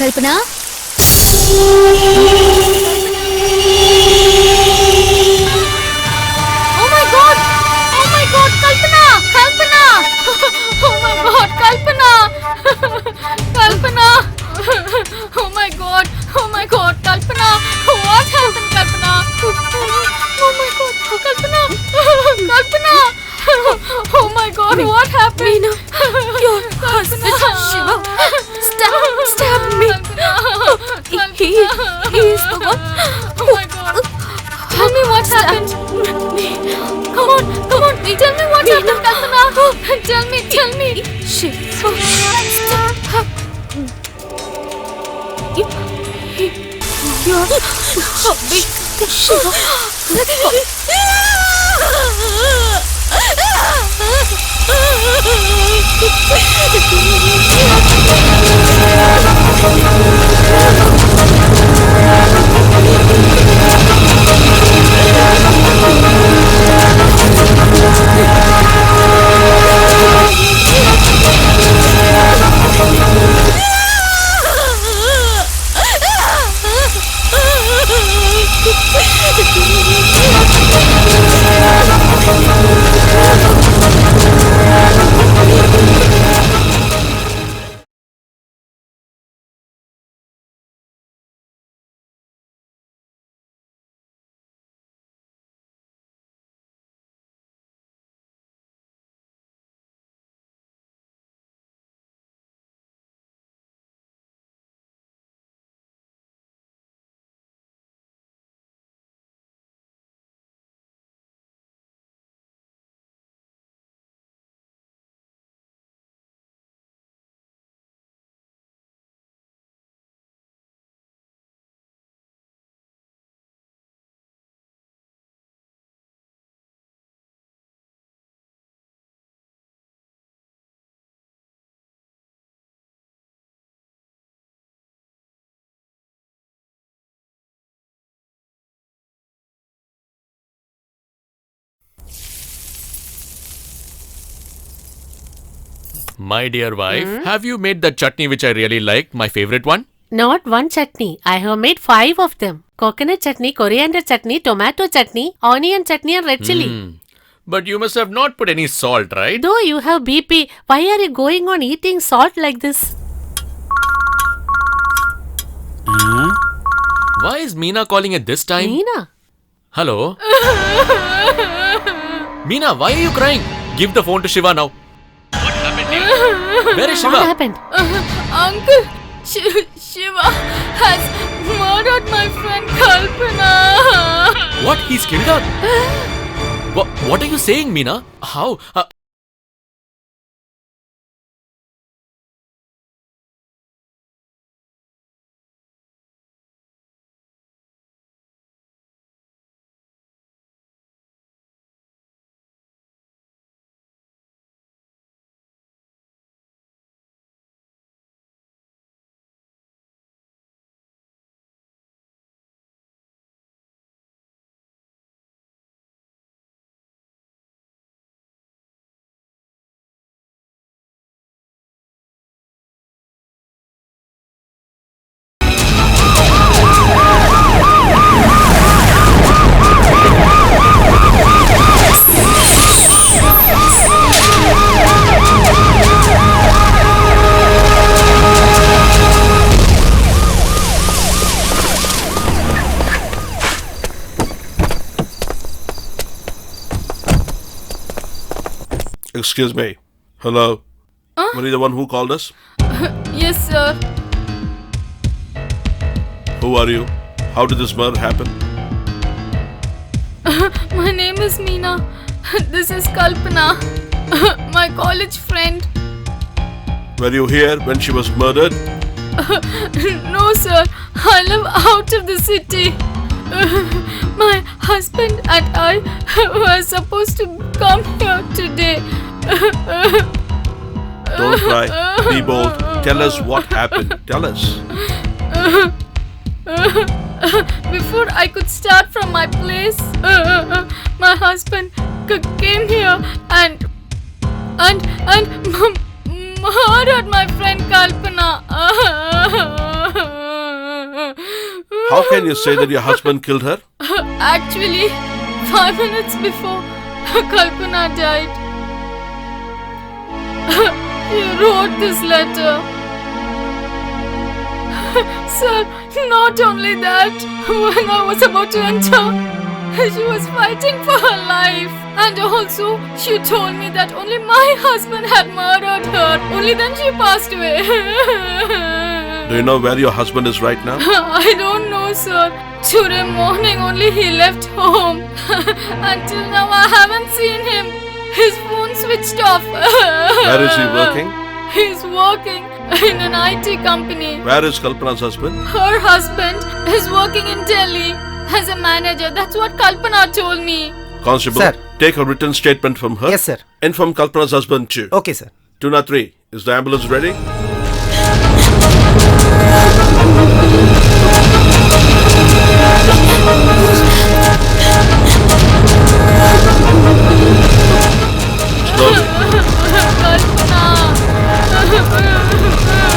Kalpana? Oh my god! Oh my god, Kalpana! Kalpana! Oh my god, Kalpana! Kalpana! Oh my god! Oh my god, Kalpana! What happened, Kalpana? Oh my god, Kalpana! Kalpana! Oh my god, what happened? Meena, your husband Shiva stabbed me. He is the one. Oh my god. Tell me what happened. Come on. Tell me what happened, Kalpana. Tell me. Shiva stabbed your hubby Shiva. My dear wife, have you made that chutney which I really liked, my favorite one? Not one chutney. I have made 5 of them. Coconut chutney, coriander chutney, tomato chutney, onion chutney and red chilli. But you must have not put any salt, right? Though you have BP, why are you going on eating salt like this? Why is Meena calling at this time? Meena? Hello? Meena, why are you crying? Give the phone to Shiva now. What happened to you? Where is Shiva? What happened? Uncle, Shiva has murdered my friend Kalpana. What? He's killed her? What are you saying, Meena? How? Excuse me. Hello? Were you the one who called us? Yes, sir. Who are you? How did this murder happen? My name is Meena. This is Kalpana, my college friend. Were you here when she was murdered? No, sir. I live out of the city. My husband and I were supposed to come here today. Don't cry. Be bold. Tell us what happened. Tell us. Before I could start from my place, my husband came here and murdered my friend Kalpana. How can you say that your husband killed her? Actually, 5 minutes before Kalpana died, he wrote this letter. Sir, not only that, when I was about to enter, she was fighting for her life. And also, she told me that only my husband had murdered her. Only then she passed away. Do you know where your husband is right now? I don't know, sir. Today morning only he left home. Until now I haven't seen him. His phone switched off. Where is he working? He's working in an IT company. Where is Kalpana's husband? Her husband is working in Delhi as a manager. That's what Kalpana told me. Constable, Sir. take a written statement from her. Yes, sir. Inform Kalpana's husband too. Okay, sir. 203, is the ambulance ready? Slowly. Kalpana.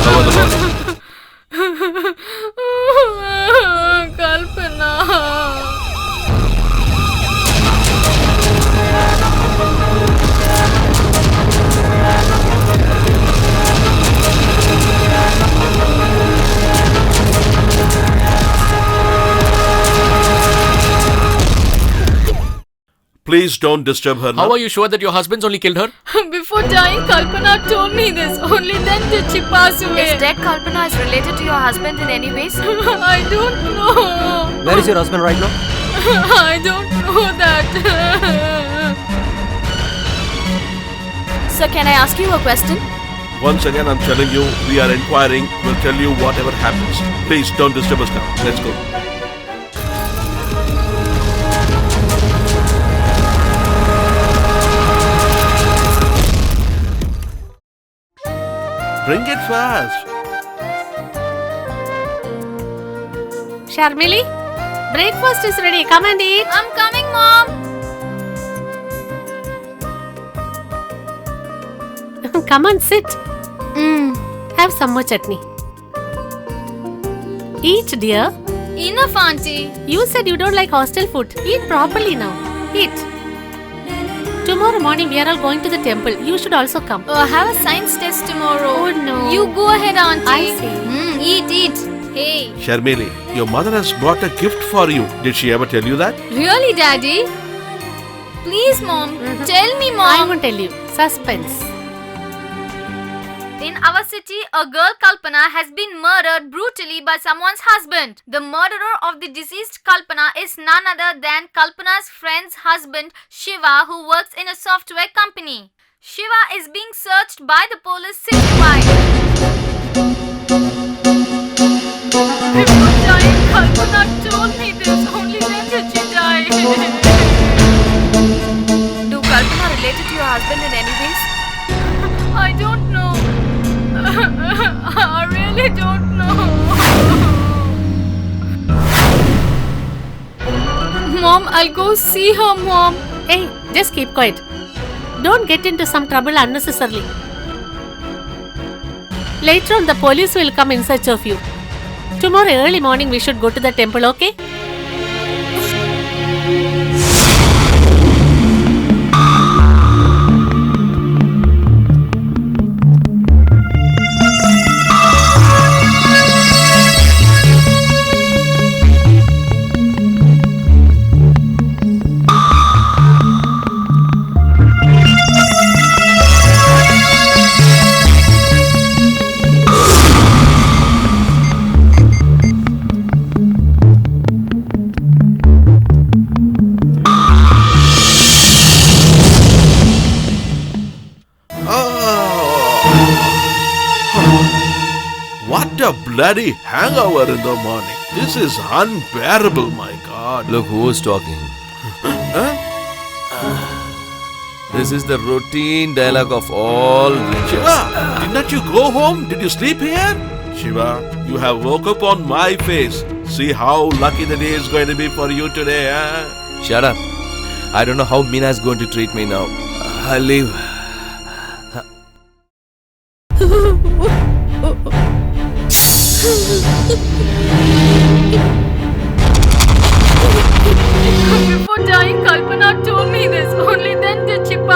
Cover the body. Kalpana. Please don't disturb her How now. are you sure that your husband's only killed her? Before dying, Kalpana told me this. Only then did she pass away. Is dead Kalpana is related to your husband in any ways? I don't know. Where is your husband right now? I don't know that. Sir, can I ask you a question? Once again, I'm telling you, we are inquiring. We'll tell you whatever happens. Please don't disturb us now. Let's go. Bring it fast. Sharmili, breakfast is ready. Come and eat. I'm coming, Mom. Come and sit. Have some more chutney. Eat, dear. Enough, Auntie. You said you don't like hostel food. Eat properly now. Eat. Tomorrow morning we are all going to the temple. You should also come. Oh, I have a science test tomorrow. Oh, no. You go ahead, Auntie. I see. Eat. Hey. Sharmili, your mother has brought a gift for you. Did she ever tell you that? Really, Daddy? Please, Mom. Tell me, I Mom. won't tell you. Suspense. In our city, a girl Kalpana has been murdered brutally by someone's husband. The murderer of the deceased Kalpana is none other than Kalpana's friend's husband Shiva, who works in a software company. Shiva is being searched by the police citywide. Before dying, Kalpana told me this. Only then did she die. Do Kalpana related to your husband in any ways? I don't know. I really don't know. Mom, I'll go see her, Mom. Hey, just keep quiet. Don't get into some trouble unnecessarily. Later on, the police will come in search of you. Tomorrow early morning, we should go to the temple, okay? What a bloody hangover in the morning. This is unbearable, my God. Look who's talking. This is the routine dialogue of all witches. Shiva, did not you go home? Did you sleep here? Shiva, you have woke up on my face. See how lucky the day is going to be for you today, huh? Shut up. I don't know how Meena is going to treat me now. I'll leave.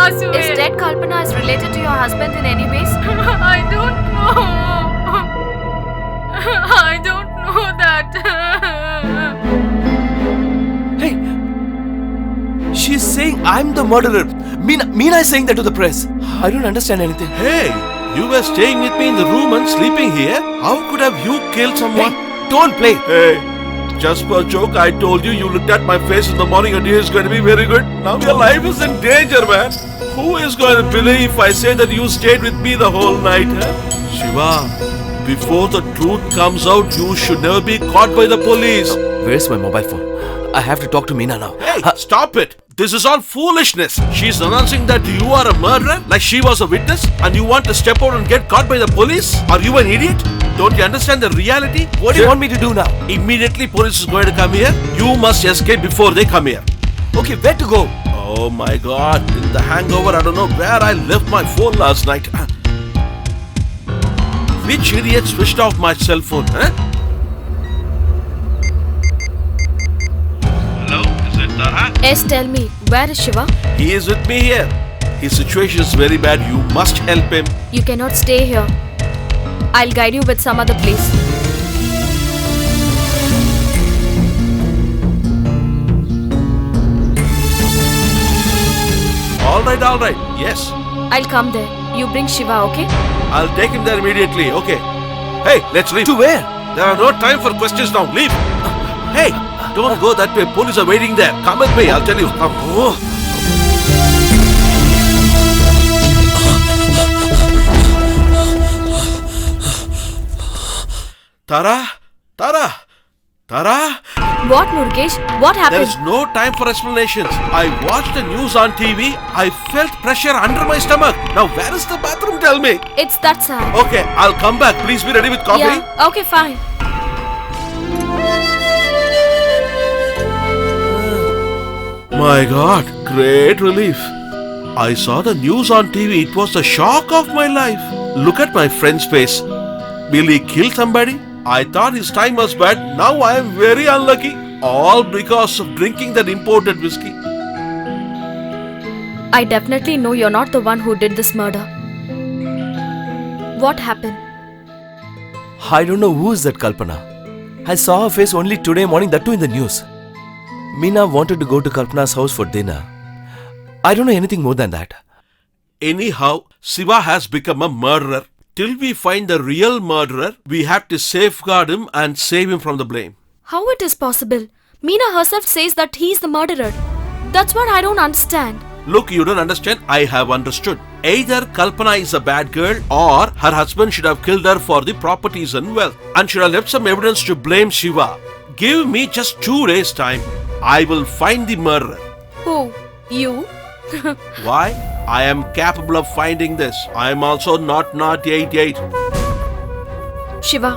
Vasu. Is dead Kalpana is related to your husband in any ways? I don't know. I don't know that. Hey, she's saying I'm the murderer. Meena is saying that to the press. I don't understand anything. Hey, you were staying with me in the room and sleeping here. How could have you killed someone? Hey, don't play. Hey, just for a joke, I told you looked at my face in the morning and it's going to be very good. Now your life is in danger, man. Who is going to believe if I say that you stayed with me the whole night, huh? Shiva, before the truth comes out, you should never be caught by the police. Where's my mobile phone? I have to talk to Meena now. Hey, stop it. This is all foolishness. She's announcing that you are a murderer, like she was a witness, and you want to step out and get caught by the police? Are you an idiot? Don't you understand the reality? What do you want me to do now? Immediately police is going to come here. You must escape before they come here. Okay, where to go? Oh my god, in the hangover, I don't know where I left my phone last night. Which idiot switched off my cell phone, huh? Hello, is it Tara? Yes, tell me, where is Shiva? He is with me here. His situation is very bad. You must help him. You cannot stay here. I'll guide you with some other place. All right. Yes. I'll come there. You bring Shiva, okay? I'll take him there immediately. Okay. Hey, let's leave. To where? There are no time for questions now. Leave. Hey, don't go that way. Police are waiting there. Come with me. I'll tell you. Come. Oh. Tara. What, Nurgesh? What There happened? is no time for explanations. I watched the news on TV. I felt pressure under my stomach. Now, where is the bathroom? Tell me. It's that side. Okay, I'll come back. Please be ready with coffee. Yeah, okay, fine. My God, great relief. I saw the news on TV. It was the shock of my life. Look at my friend's face. Will he kill somebody? I thought his time was bad. Now I am very unlucky. All because of drinking that imported whiskey. I definitely know you're not the one who did this murder. What happened? I don't know who is that Kalpana. I saw her face only today morning, that too in the news. Meena wanted to go to Kalpana's house for dinner. I don't know anything more than that. Anyhow, Shiva has become a murderer. Till we find the real murderer, we have to safeguard him and save him from the blame. How it is possible? Meena herself says that he's the murderer. That's what I don't understand. Look, you don't understand. I have understood. Either Kalpana is a bad girl or her husband should have killed her for the properties and wealth and should have left some evidence to blame Shiva. Give me just 2 days' time. I will find the murderer. Who? You? Why? I am capable of finding this. I am also not 88. Shiva,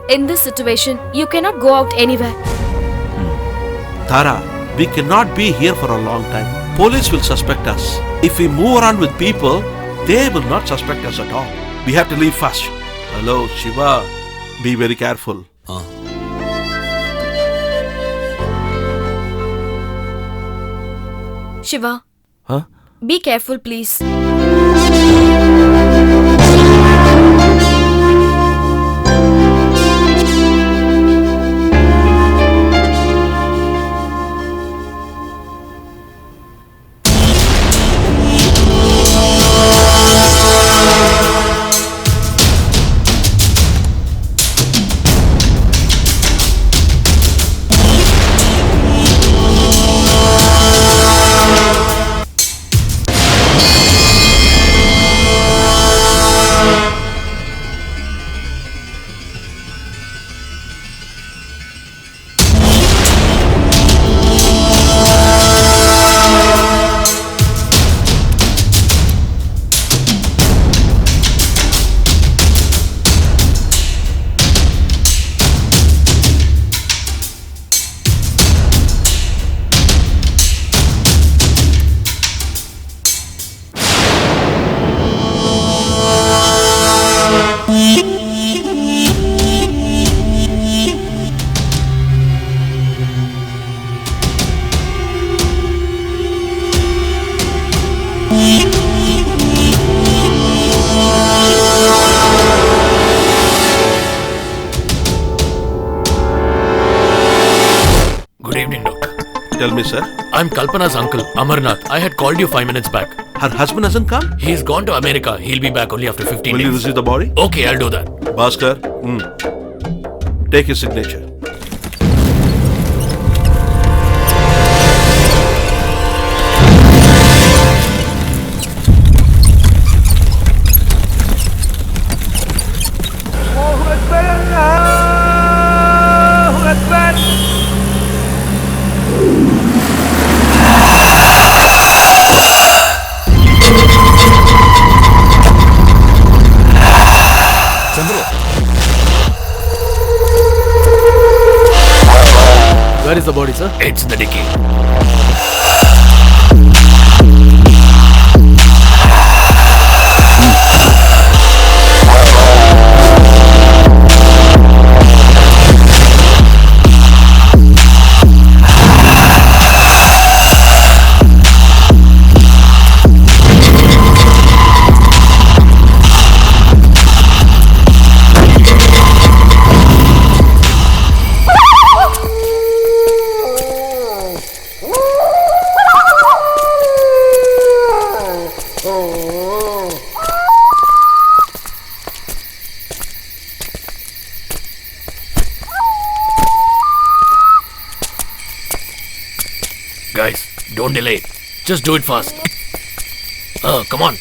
in this situation, you cannot go out anywhere. Tara, we cannot be here for a long time. Police will suspect us. If we move around with people, they will not suspect us at all. We have to leave fast. Hello, Shiva. Be very careful. Shiva, Huh? be careful, please. me, sir? I'm Kalpana's uncle, Amarnath. I had called you 5 minutes back. Her husband hasn't come? He's gone to America. He'll be back only after 15 Will you days. receive the body? Okay, I'll do that. Bhaskar, take his signature. Where is the body, sir? It's in the dicky. Guys, don't delay. Just do it fast. Come on.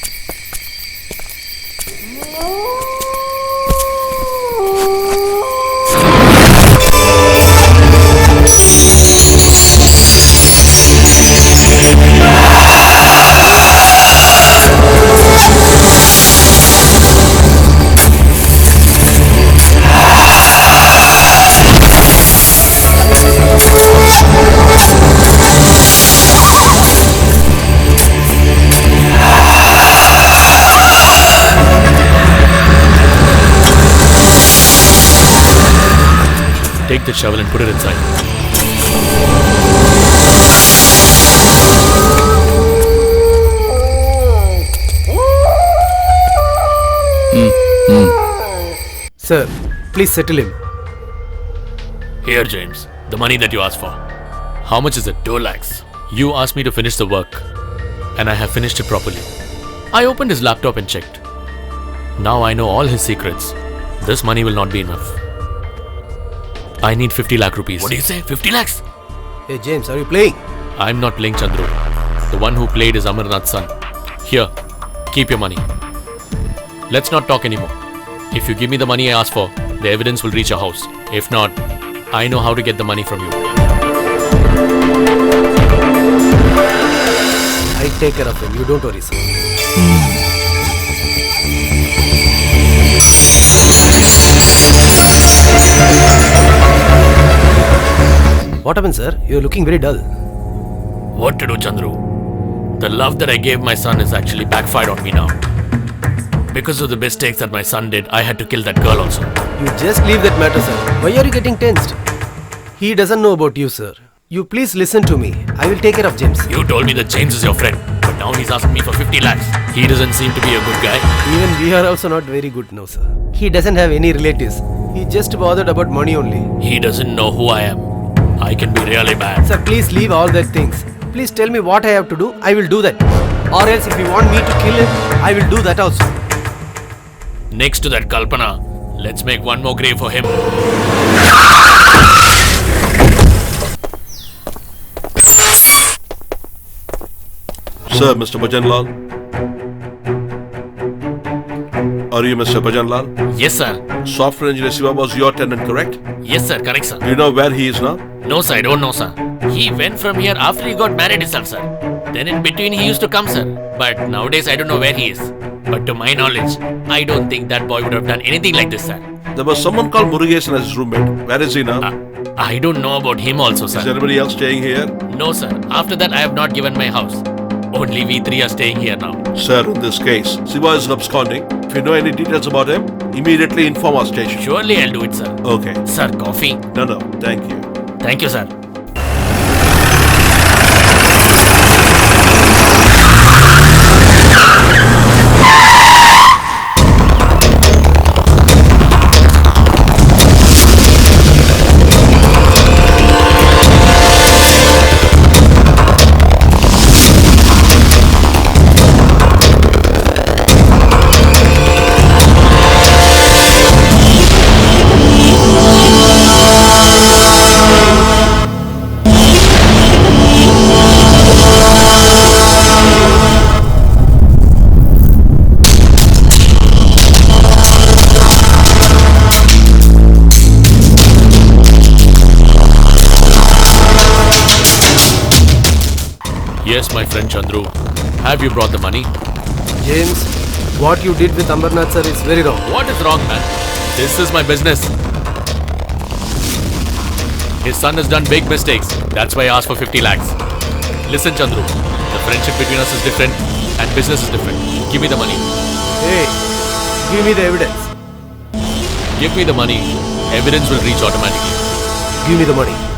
Take the shovel and put it inside. Sir, please settle him. Here, James. The money that you asked for. How much is it? 2 lakhs. You asked me to finish the work. And I have finished it properly. I opened his laptop and checked. Now I know all his secrets. This money will not be enough. I need 50 lakh rupees. What do you say? 50 lakhs? Hey, James, are you playing? I'm not playing Chandru. The one who played is Amarnath's son. Here, keep your money. Let's not talk anymore. If you give me the money I asked for, the evidence will reach your house. If not, I know how to get the money from you. I take care of him. You don't worry, sir. What happened, sir? You're looking very dull. What to do, Chandru? The love that I gave my son is actually backfired on me now. Because of the mistakes that my son did, I had to kill that girl also. You just leave that matter, sir. Why are you getting tensed? He doesn't know about you, sir. You please listen to me. I will take care of James. You told me that James is your friend, but now he's asking me for 50 lakhs. He doesn't seem to be a good guy. Even we are also not very good now, sir. He doesn't have any relatives. He just bothered about money only. He doesn't know who I am. I can be really bad. Sir, please leave all that things. Please tell me what I have to do. I will do that. Or else if you want me to kill him, I will do that also. Next to that Kalpana, let's make one more grave for him. Sir, Mr. Bhajanlal. Are you Mr. Bhajanlal? Yes, sir. Software engineer Shiva was your tenant, correct? Yes, sir. Correct, sir. Do you know where he is now? No, sir. I don't know, sir. He went from here after he got married himself, sir. Then in between he used to come, sir. But nowadays I don't know where he is. But to my knowledge, I don't think that boy would have done anything like this, sir. There was someone called Murugesan as his roommate. Where is he now? I don't know about him also, sir. Is anybody else staying here? No, sir. After that, I have not given my house. Only we three are staying here now. Sir, in this case, Shiva is absconding. If you know any details about him, immediately inform our station. Surely I'll do it, sir. Okay. Sir, coffee? No, thank you. Thank you, sir. my friend Chandru. Have you brought the money? James, what you did with Ambernath sir is very wrong. What is wrong, man? This is my business. His son has done big mistakes. That's why I asked for 50 lakhs. Listen, Chandru. The friendship between us is different and business is different. Give me the money. Hey, give me the evidence. Give me the money. Evidence will reach automatically. Give me the money.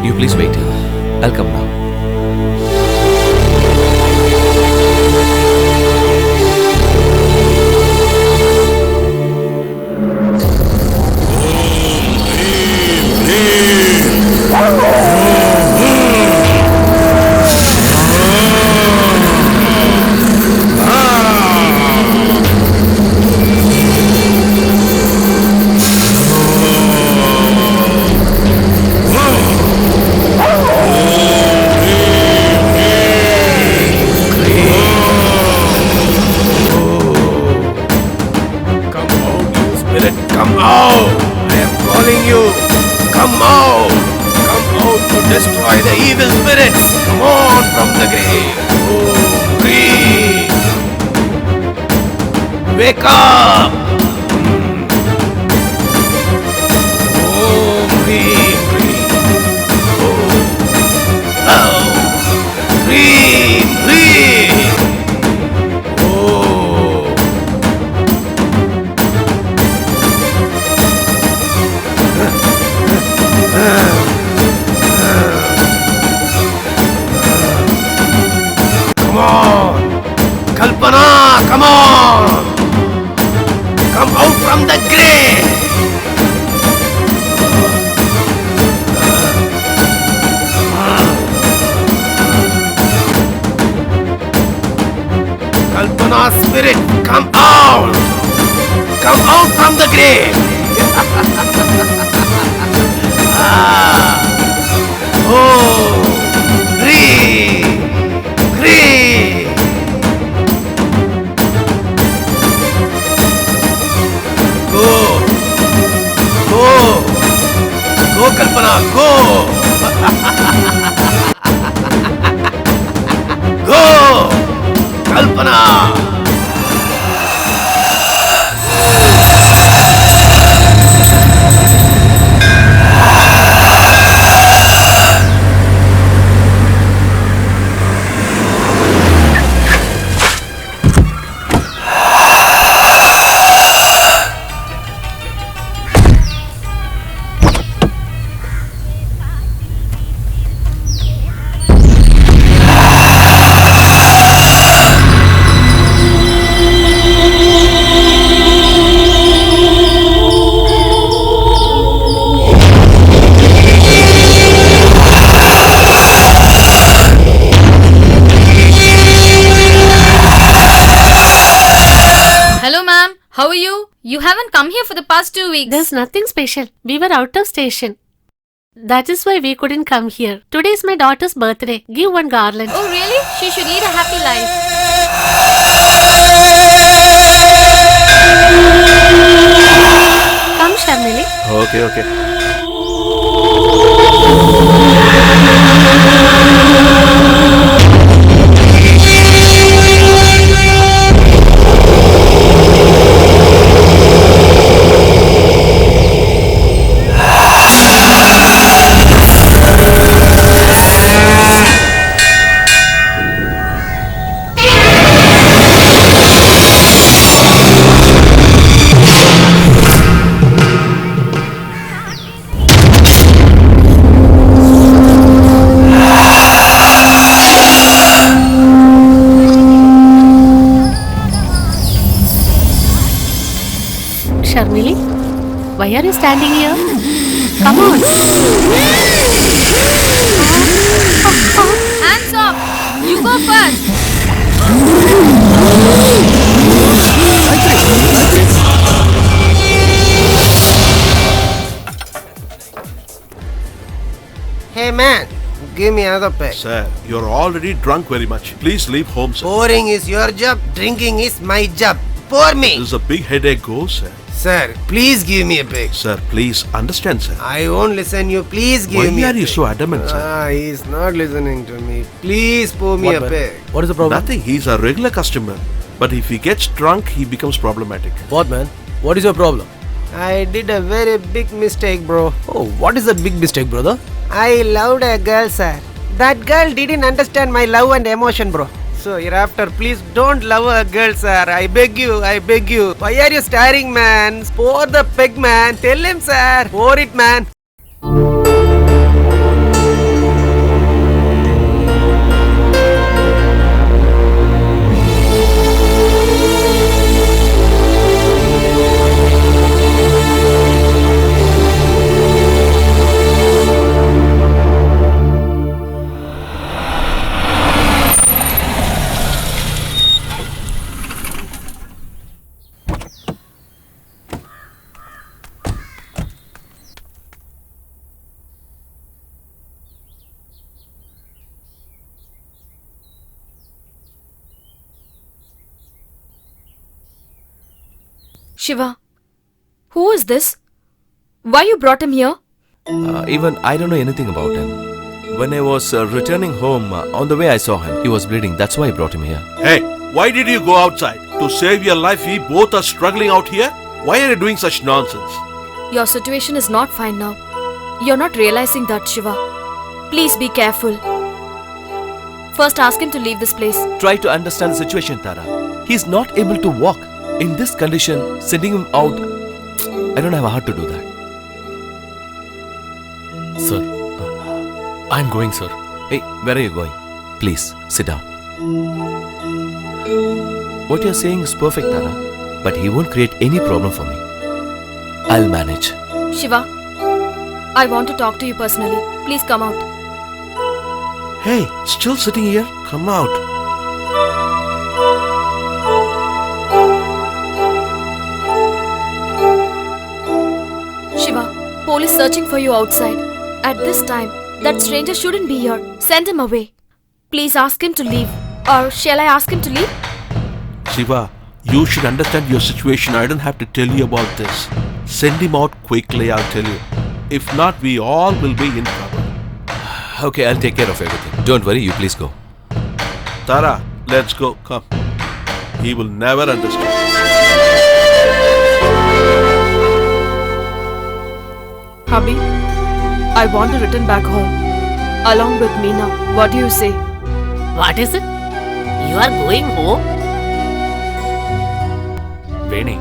You please wait here. I'll come now. Come out! I am calling you! Come out! Come out to destroy the evil spirits! Come on from the grave! Oh, breathe! Wake up! Oh, breathe, breathe! Oh, breathe, breathe! Oh. Come on! Kalpana, come on! Come out from the grave! Kalpana spirit, come out! Come out from the grave! Oh! Breathe! Breathe! Go! Go! Go, Kalpana, go! Go! Kalpana! Hello, ma'am. How are you? You haven't come here for the past 2 weeks. There's nothing special. We were out of station. That is why we couldn't come here. Today is my daughter's birthday. Give one garland. Oh, really? She should lead a happy life. Come, Sharmili. Okay, okay. Sharmili, why are you standing here? Come on. Hands up! You go first. Hey man, give me another pack. Sir, you're already drunk very much. Please leave home, sir. Pouring is your job, drinking is my job. Pour me! This is a big headache, go, sir. Sir, please give me a pack. Sir, please understand, sir. I won't listen you. Please give me Why a are you pack. so adamant, sir? He's not listening to me. Please pour me a pack. What is the problem? Nothing. He's a regular customer. But if he gets drunk, he becomes problematic. What, man? What is your problem? I did a very big mistake, bro. Oh, what is that big mistake, brother? I loved a girl, sir. That girl didn't understand my love and emotion, bro. So hereafter, please don't love a girl, sir. I beg you, I beg you. Why are you staring, man? Pour the peg, man. Tell him, sir. Pour it, man. Shiva, who is this? Why you brought him here? Even I don't know anything about him. When I was returning home, on the way I saw him. He was bleeding. That's why I brought him here. Hey, why did you go outside? To save your life, we both are struggling out here? Why are you doing such nonsense? Your situation is not fine now. You're not realizing that, Shiva. Please be careful. First, ask him to leave this place. Try to understand the situation, Tara. He's not able to walk. In this condition, sending him out, I don't have a heart to do that. Sir, I'm going, sir. Hey, where are you going? Please, sit down. What you're saying is perfect, Tara. But he won't create any problem for me. I'll manage. Shiva, I want to talk to you personally. Please come out. Hey, still sitting here? Come out. Shiva, police searching for you outside. At this time, that stranger shouldn't be here. Send him away. Please ask him to leave. Or shall I ask him to leave? Shiva, you should understand your situation. I don't have to tell you about this. Send him out quickly, I'll tell you. If not, we all will be in trouble. Okay, I'll take care of everything. Don't worry, you please go. Tara, let's go. Come. He will never understand. Hubby, I want to return back home. Along with Meena. What do you say? What is it? You are going home? Veni,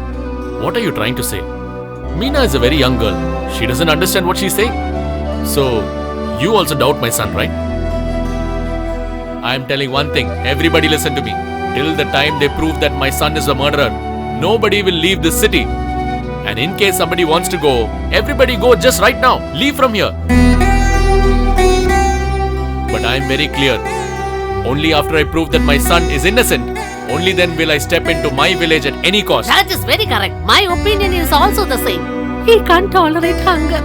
what are you trying to say? Meena is a very young girl. She doesn't understand what she's saying. So, you also doubt my son, right? I am telling one thing. Everybody listen to me. Till the time they prove that my son is a murderer, nobody will leave this city. And in case somebody wants to go, everybody go just right now. Leave from here. But I am very clear. Only after I prove that my son is innocent, only then will I step into my village at any cost. That is very correct. My opinion is also the same. He can't tolerate hunger.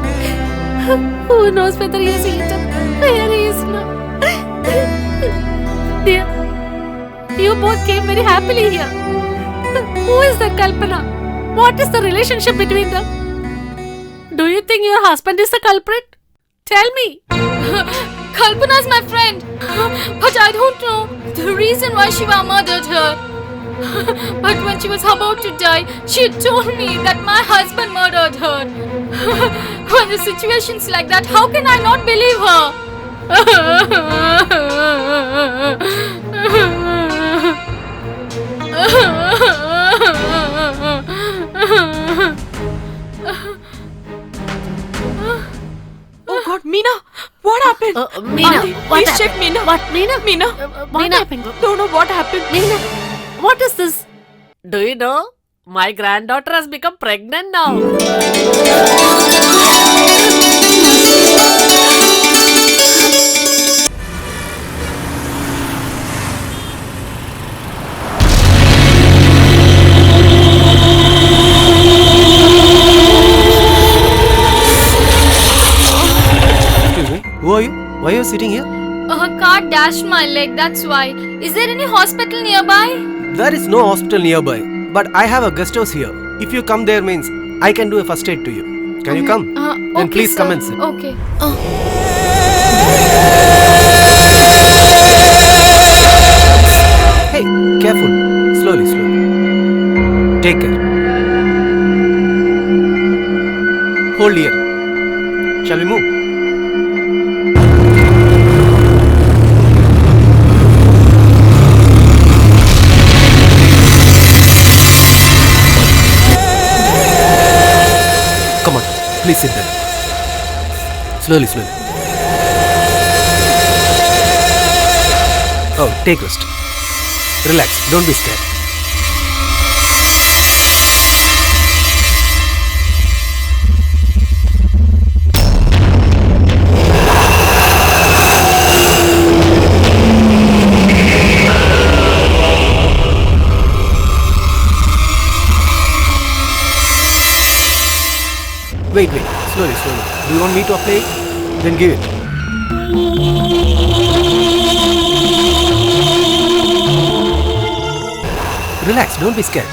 Who knows whether he has eaten? Where he is now? Dear, you both came very happily here. Who is that Kalpana? What is the relationship between them? Do you think your husband is the culprit? Tell me. Kalpana is my friend. But I don't know the reason why Shiva murdered her. But when she was about to die, she told me that my husband murdered her. When the situation's like that, how can I not believe Oh God, Meena! What happened? Meena, Auntie, what please check happened? Meena. What, Meena? Meena, What happened? Don't know what happened. Meena, what is this? Do you know? My granddaughter has become pregnant now. Excuse me, who are you? Why are you sitting here? A car dashed my leg, that's why. Is there any hospital nearby? There is no hospital nearby, but I have a guest house here. If you come there means I can do a first aid to you. Can you come? Then Okay, please sir. come and sit. Okay. Hey, careful. Slowly, slowly. Take care. Hold here. Shall we move? Come on, please sit there. Slowly, slowly. Oh, take rest. Relax, don't be scared. Wait, slowly, slowly. Do you want me to apply it? Then give it. Relax, don't be scared.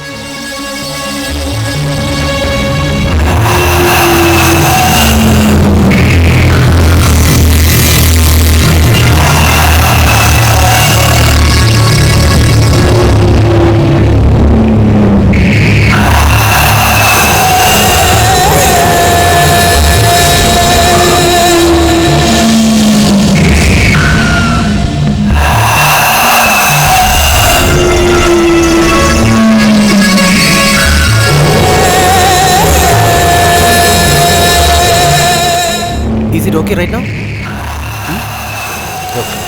it okay right now? Okay.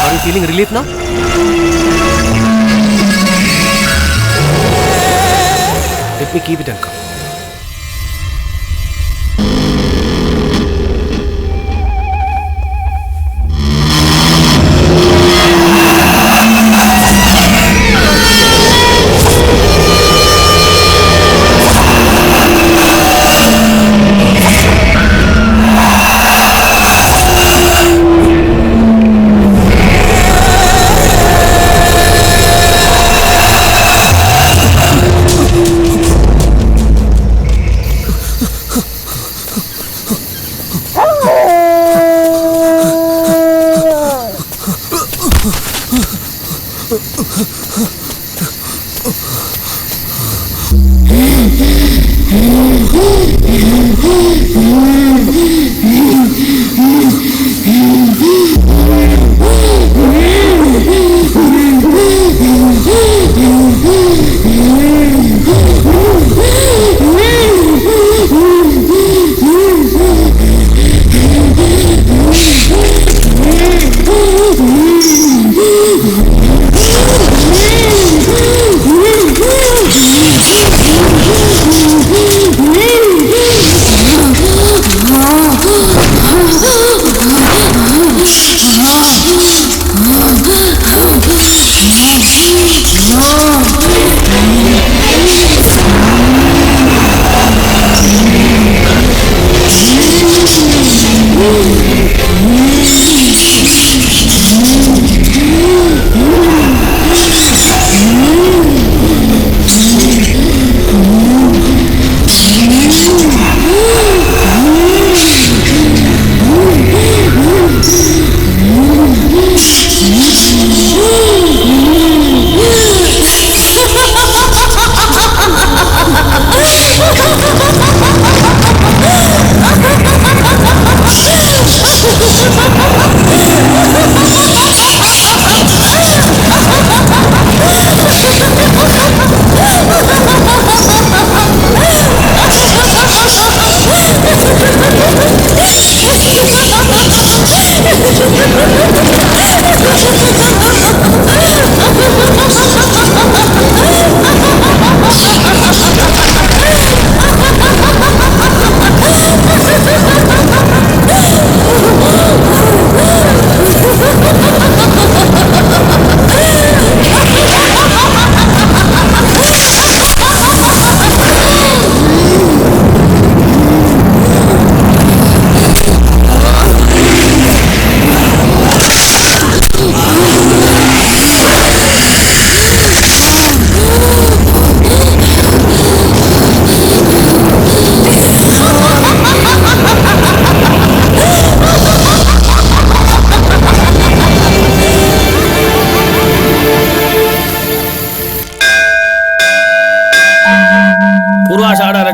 Are you feeling relief now? Let me keep it and come.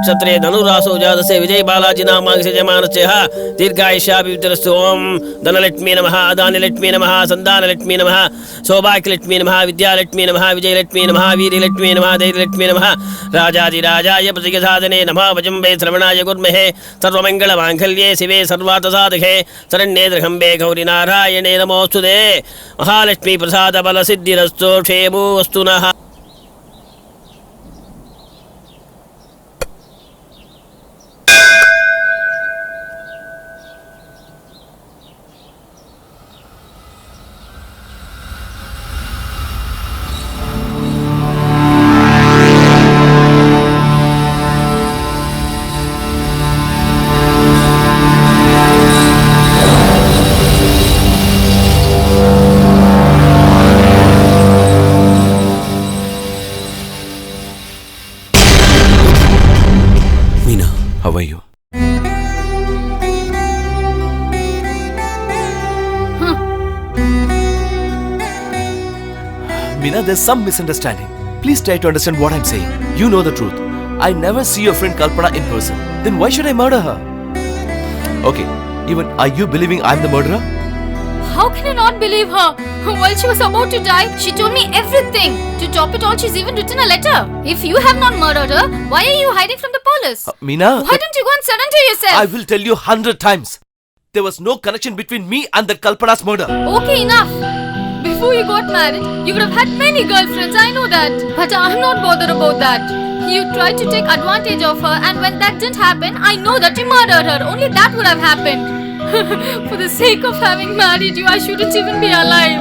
नक्षत्रे धनुरासो जातसे विजय बालाजी नामांग यजमानस्य दीर्घायुष्याभिवृद्धिरस्तु ओम धनलक्ष्मी नमः दानलक्ष्मी नमः संदानलक्ष्मी नमः सौभाग्यलक्ष्मी नमः विद्यालक्ष्मी नमः विजयलक्ष्मी नमः वीरलक्ष्मी नमः धैर्यलक्ष्मी नमः राजाधिराजाय प्रतिसाधने नमः वजम्बे श्रवणाय गुर्महे सर्वमंगलमांगल्ये शिवे सर्वार्थसाधके शरण्ये त्र्यम्बके गौरी नारायणे नमोस्तुते महालक्ष्मी प्रसाद बल सिद्धिरस्तु क्षेमो वस्तु नः How are you? Meena, there's some misunderstanding. Please try to understand what I'm saying. You know the truth. I never see your friend Kalpana in person. Then why should I murder her? Okay, even are you believing I'm the murderer? How can I not believe her? While she was about to die, she told me everything. To top it all, she's even written a letter. If you have not murdered her, why are you hiding from the police? Meena, Why don't you go and surrender yourself? I will tell you 100 times. There was no connection between me and that Kalpana's murder. Okay, enough. Before you got married, you would have had many girlfriends, I know that. But I'm not bothered about that. You tried to take advantage of her, and when that didn't happen, I know that you murdered her. Only that would have happened. For the sake of having married you, I shouldn't even be alive.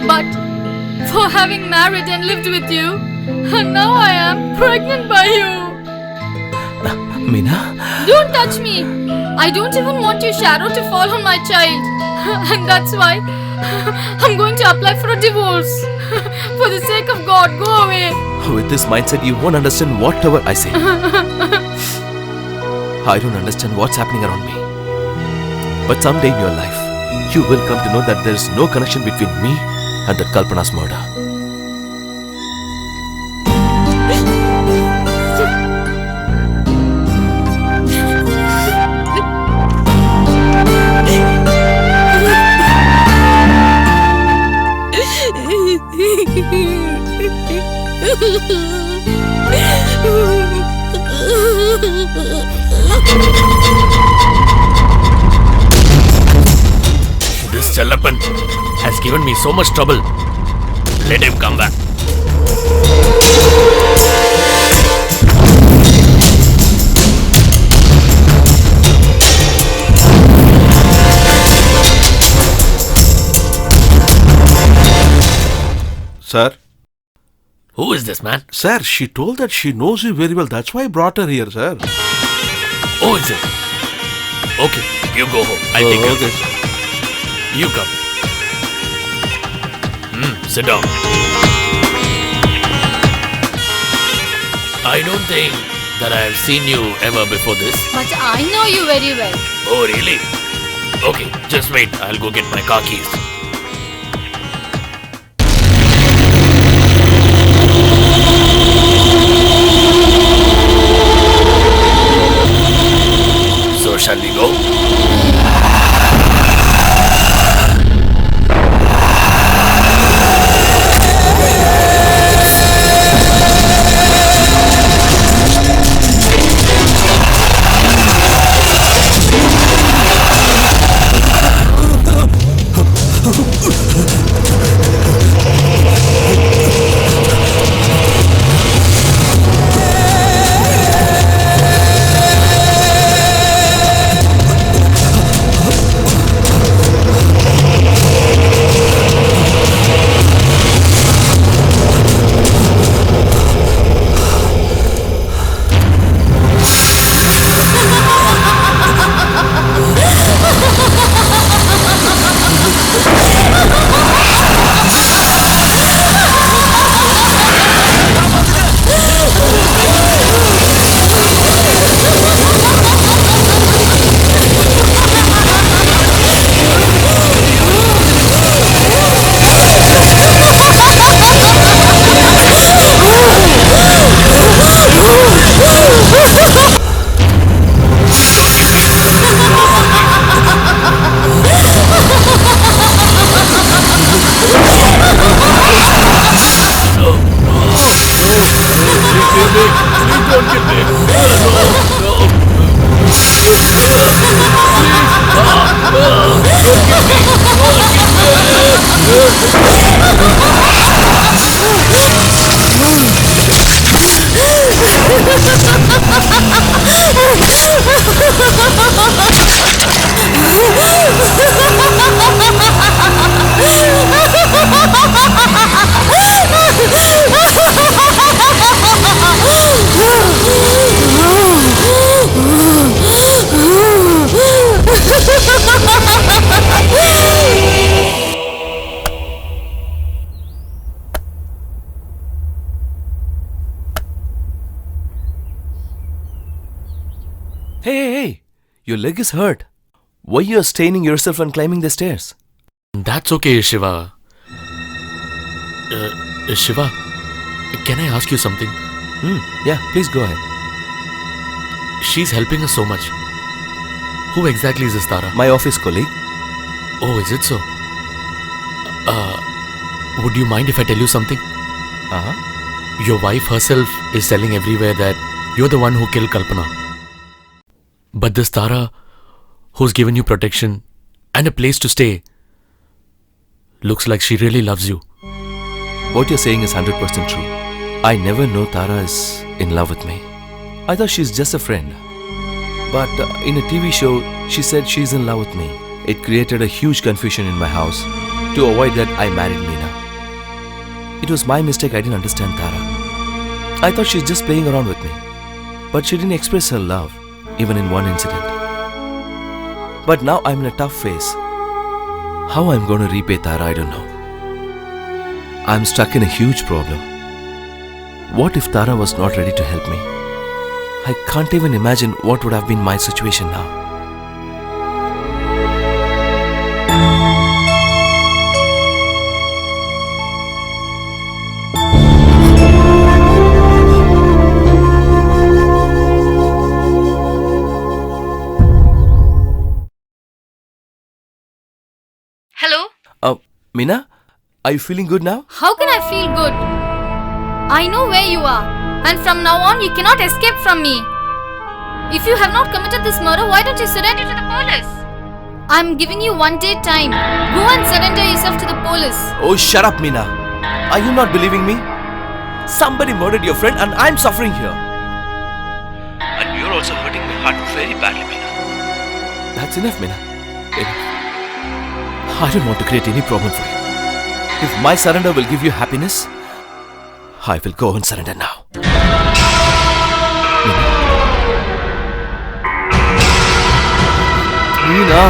But for having married and lived with you, and now I am pregnant by you. Meena? Don't touch me. I don't even want your shadow to fall on my child. And that's why I'm going to apply for a divorce. For the sake of God, go away. With this mindset, you won't understand whatever I say. I don't understand what's happening around me. But someday in your life, you will come to know that there is no connection between me and that Kalpana's murder. This Chalapan has given me so much trouble. Let him come back. Sir? Who is this man? Sir, she told that she knows you very well. That's why I brought her here, sir. Who is it? Okay, you go home. I'll take care of Okay. this. You come. Sit down. I don't think that I have seen you ever before this. But I know you very well. Oh, really? Okay, just wait. I'll go get my car keys. So, shall we go? Hey, your leg is hurt. Why you are straining yourself and climbing the stairs? That's okay, Shiva. Shiva, can I ask you something? Yeah, please go ahead. She's helping us so much. Who exactly is this Tara? My office colleague. Oh, is it so? Would you mind if I tell you something? Uh-huh. Your wife herself is telling everywhere that you're the one who killed Kalpana. But this Tara, who's given you protection and a place to stay, looks like she really loves you. What you're saying is 100% true. I never know Tara is in love with me. I thought she's just a friend. But in a TV show, she said she's in love with me. It created a huge confusion in my house. To avoid that, I married Meena. It was my mistake. I didn't understand Tara. I thought she's just playing around with me. But she didn't express her love, even in one incident. But now I'm in a tough phase. How I'm going to repay Tara, I don't know. I'm stuck in a huge problem. What if Tara was not ready to help me? I can't even imagine what would have been my situation now. Hello? Meena, are you feeling good now? How can I feel good? I know where you are, and from now on you cannot escape from me. If you have not committed this murder, why don't you surrender to the police? I'm giving you 1 day time. Go and surrender yourself to the police. Oh, shut up, Meena. Are you not believing me? Somebody murdered your friend and I'm suffering here. And you're also hurting my heart very badly, Meena. That's enough, Meena. Enough. I don't want to create any problem for you. If my surrender will give you happiness, I will go and surrender now. Meena.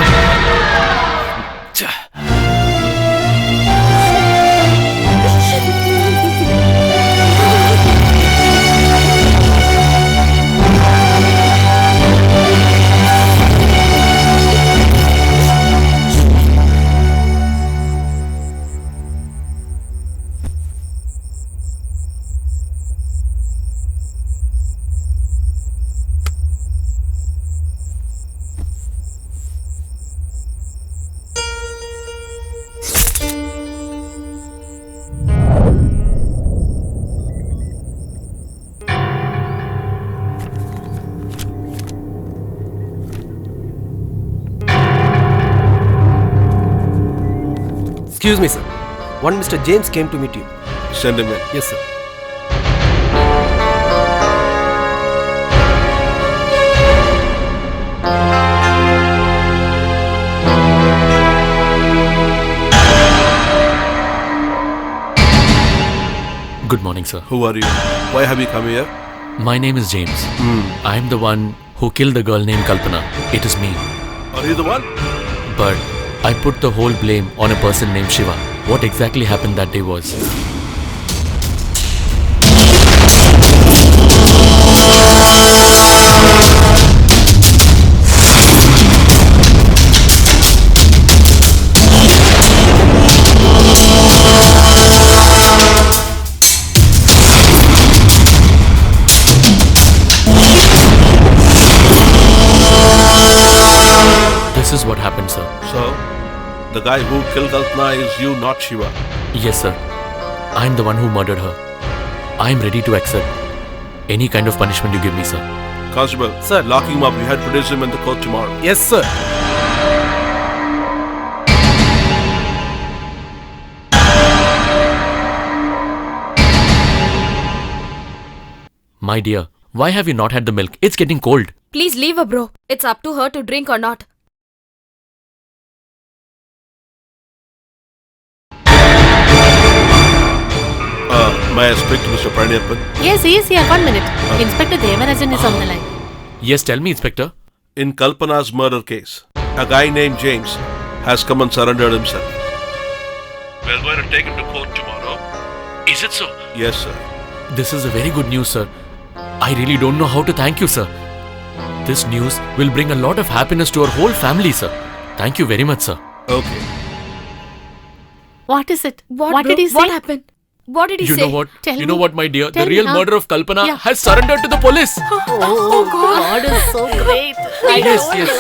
Excuse me, sir. One Mr. James came to meet you. Send him in. Yes, sir. Good morning, sir. Who are you? Why have you come here? My name is James. I'm the one who killed the girl named Kalpana. It is me. Are you the one? But I put the whole blame on a person named Shiva. What exactly happened that day was... This is what happened, sir. So, the guy who killed Kalpana is you, not Shiva. Yes, sir. I'm the one who murdered her. I'm ready to accept any kind of punishment you give me, sir. Constable, Sir. lock him up. You had to produce him in the court tomorrow. Yes, sir. My dear, why have you not had the milk? It's getting cold. Please leave her, bro. It's up to her to drink or not. May I speak to Mr. Praniyappan? Yes, he is here. 1 minute. Inspector Devarajan is on the line. Yes, tell me, Inspector. In Kalpana's murder case, a guy named James has come and surrendered himself. We're going to take him to court tomorrow. Is it so? Yes, sir. This is a very good news, sir. I really don't know how to thank you, sir. This news will bring a lot of happiness to our whole family, sir. Thank you very much, sir. Okay. What is it? What, What bro? did he say? What happened? What did he You say? know what? Tell You know me. what, my dear? Tell The me, real huh? murderer of Kalpana Yeah. has surrendered to the police. Oh, God is so great. I Yes, know. yes.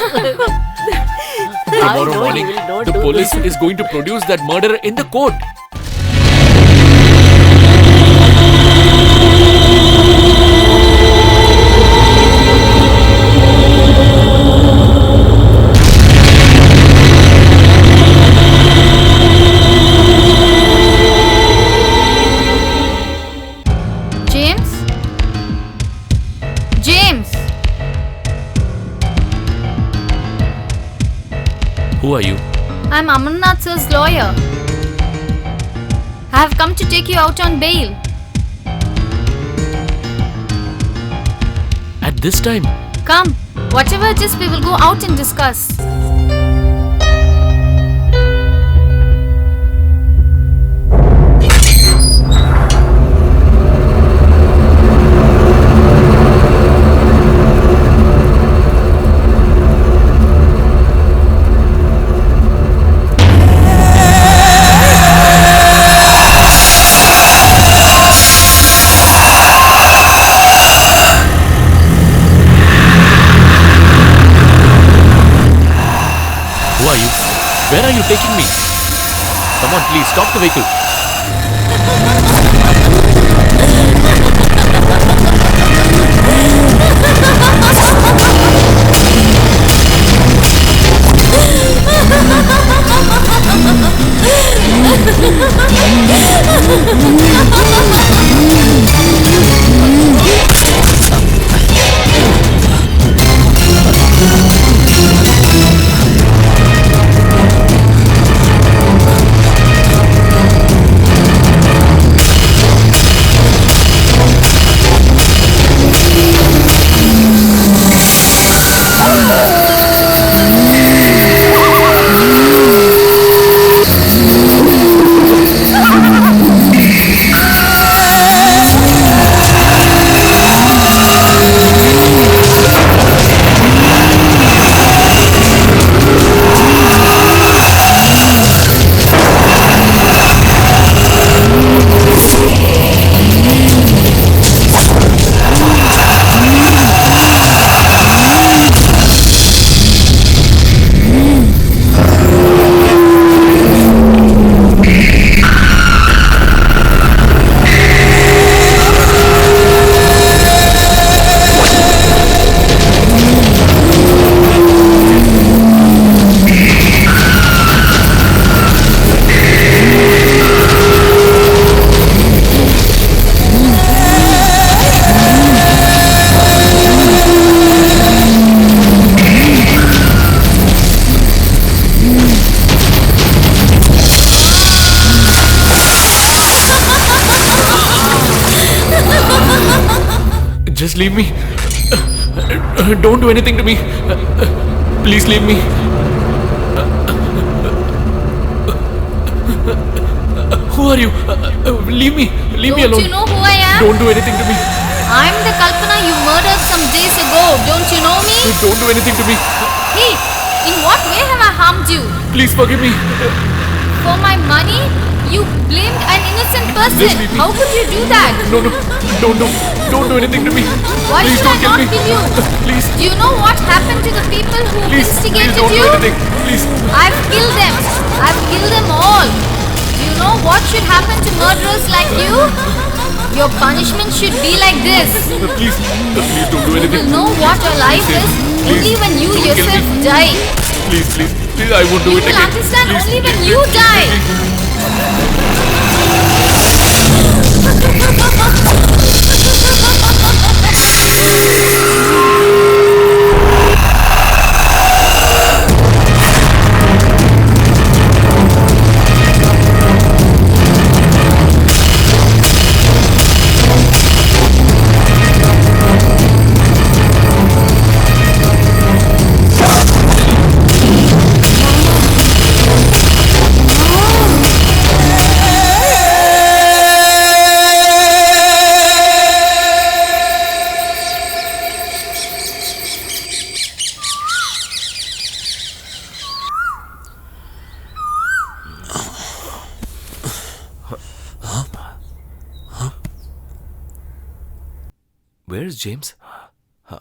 Tomorrow know morning, he will not the do police this. is going to produce that murderer in the court. James? James! Who are you? I'm Amarnath sir's lawyer. I have come to take you out on bail. At this time? Come, whatever it is, we will go out and discuss. Who are you? Where are you taking me? Come on, please, stop the vehicle. Just leave me. Don't do anything to me. Please leave me. Who are you? Leave me. Leave me Don't alone. you know who I am? Don't do anything to me. I'm the Kalpana you murdered some days ago. Don't you know me? Don't do anything to me. Hey, in what way have I harmed you? Please forgive me. For my money? You blamed an innocent person. Just leave me. How could you do that? No, don't do anything to me. Why Please should I don't kill not me. kill you? Please, Do you know what happened to the people who please instigated don't you? do anything. Please. I've killed them. I've killed them all. Do you know what should happen to murderers like you? Your punishment should be like this. Please don't do You anything. will know what your life Please, is please, only when you don't kill yourself me. die. Please, I won't do You it will again. understand Please, only when please, you please, die. please. Where's James? Huh.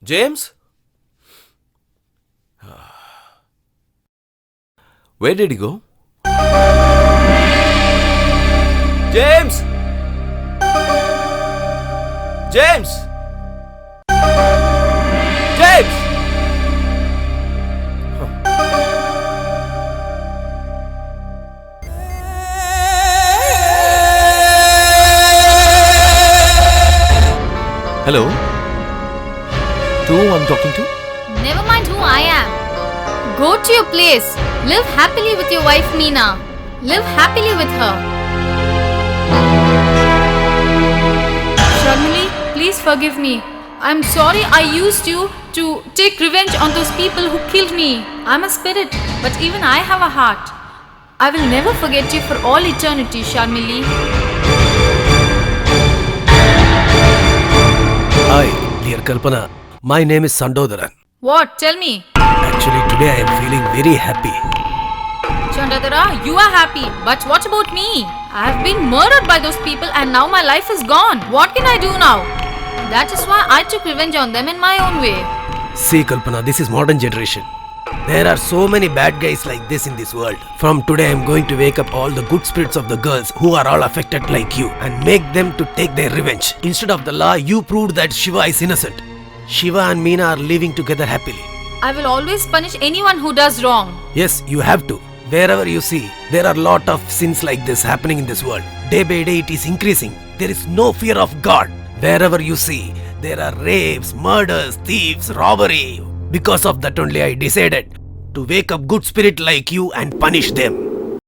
James? Where did he go? James! James! James! Hello? To whom I'm talking to? Never mind who I am. Go to your place. Live happily with your wife Meena. Live happily with her. Sharmili, please forgive me. I'm sorry I used you to take revenge on those people who killed me. I'm a spirit, but even I have a heart. I will never forget you for all eternity, Sharmili. Hi, dear Kalpana. My name is Sandodaran. What? Tell me. Actually, today I am feeling very happy. Chandadara, you are happy, but what about me? I have been murdered by those people and now my life is gone. What can I do now? That is why I took revenge on them in my own way. See, Kalpana, this is modern generation. There are so many bad guys like this in this world. From today, I am going to wake up all the good spirits of the girls who are all affected like you and make them to take their revenge. Instead of the law, you proved that Shiva is innocent. Shiva and Meena are living together happily. I will always punish anyone who does wrong. Yes, you have to. Wherever you see, there are a lot of sins like this happening in this world. Day by day, it is increasing. There is no fear of God. Wherever you see, there are rapes, murders, thieves, robbery. Because of that only I decided to wake up good spirit like you and punish them.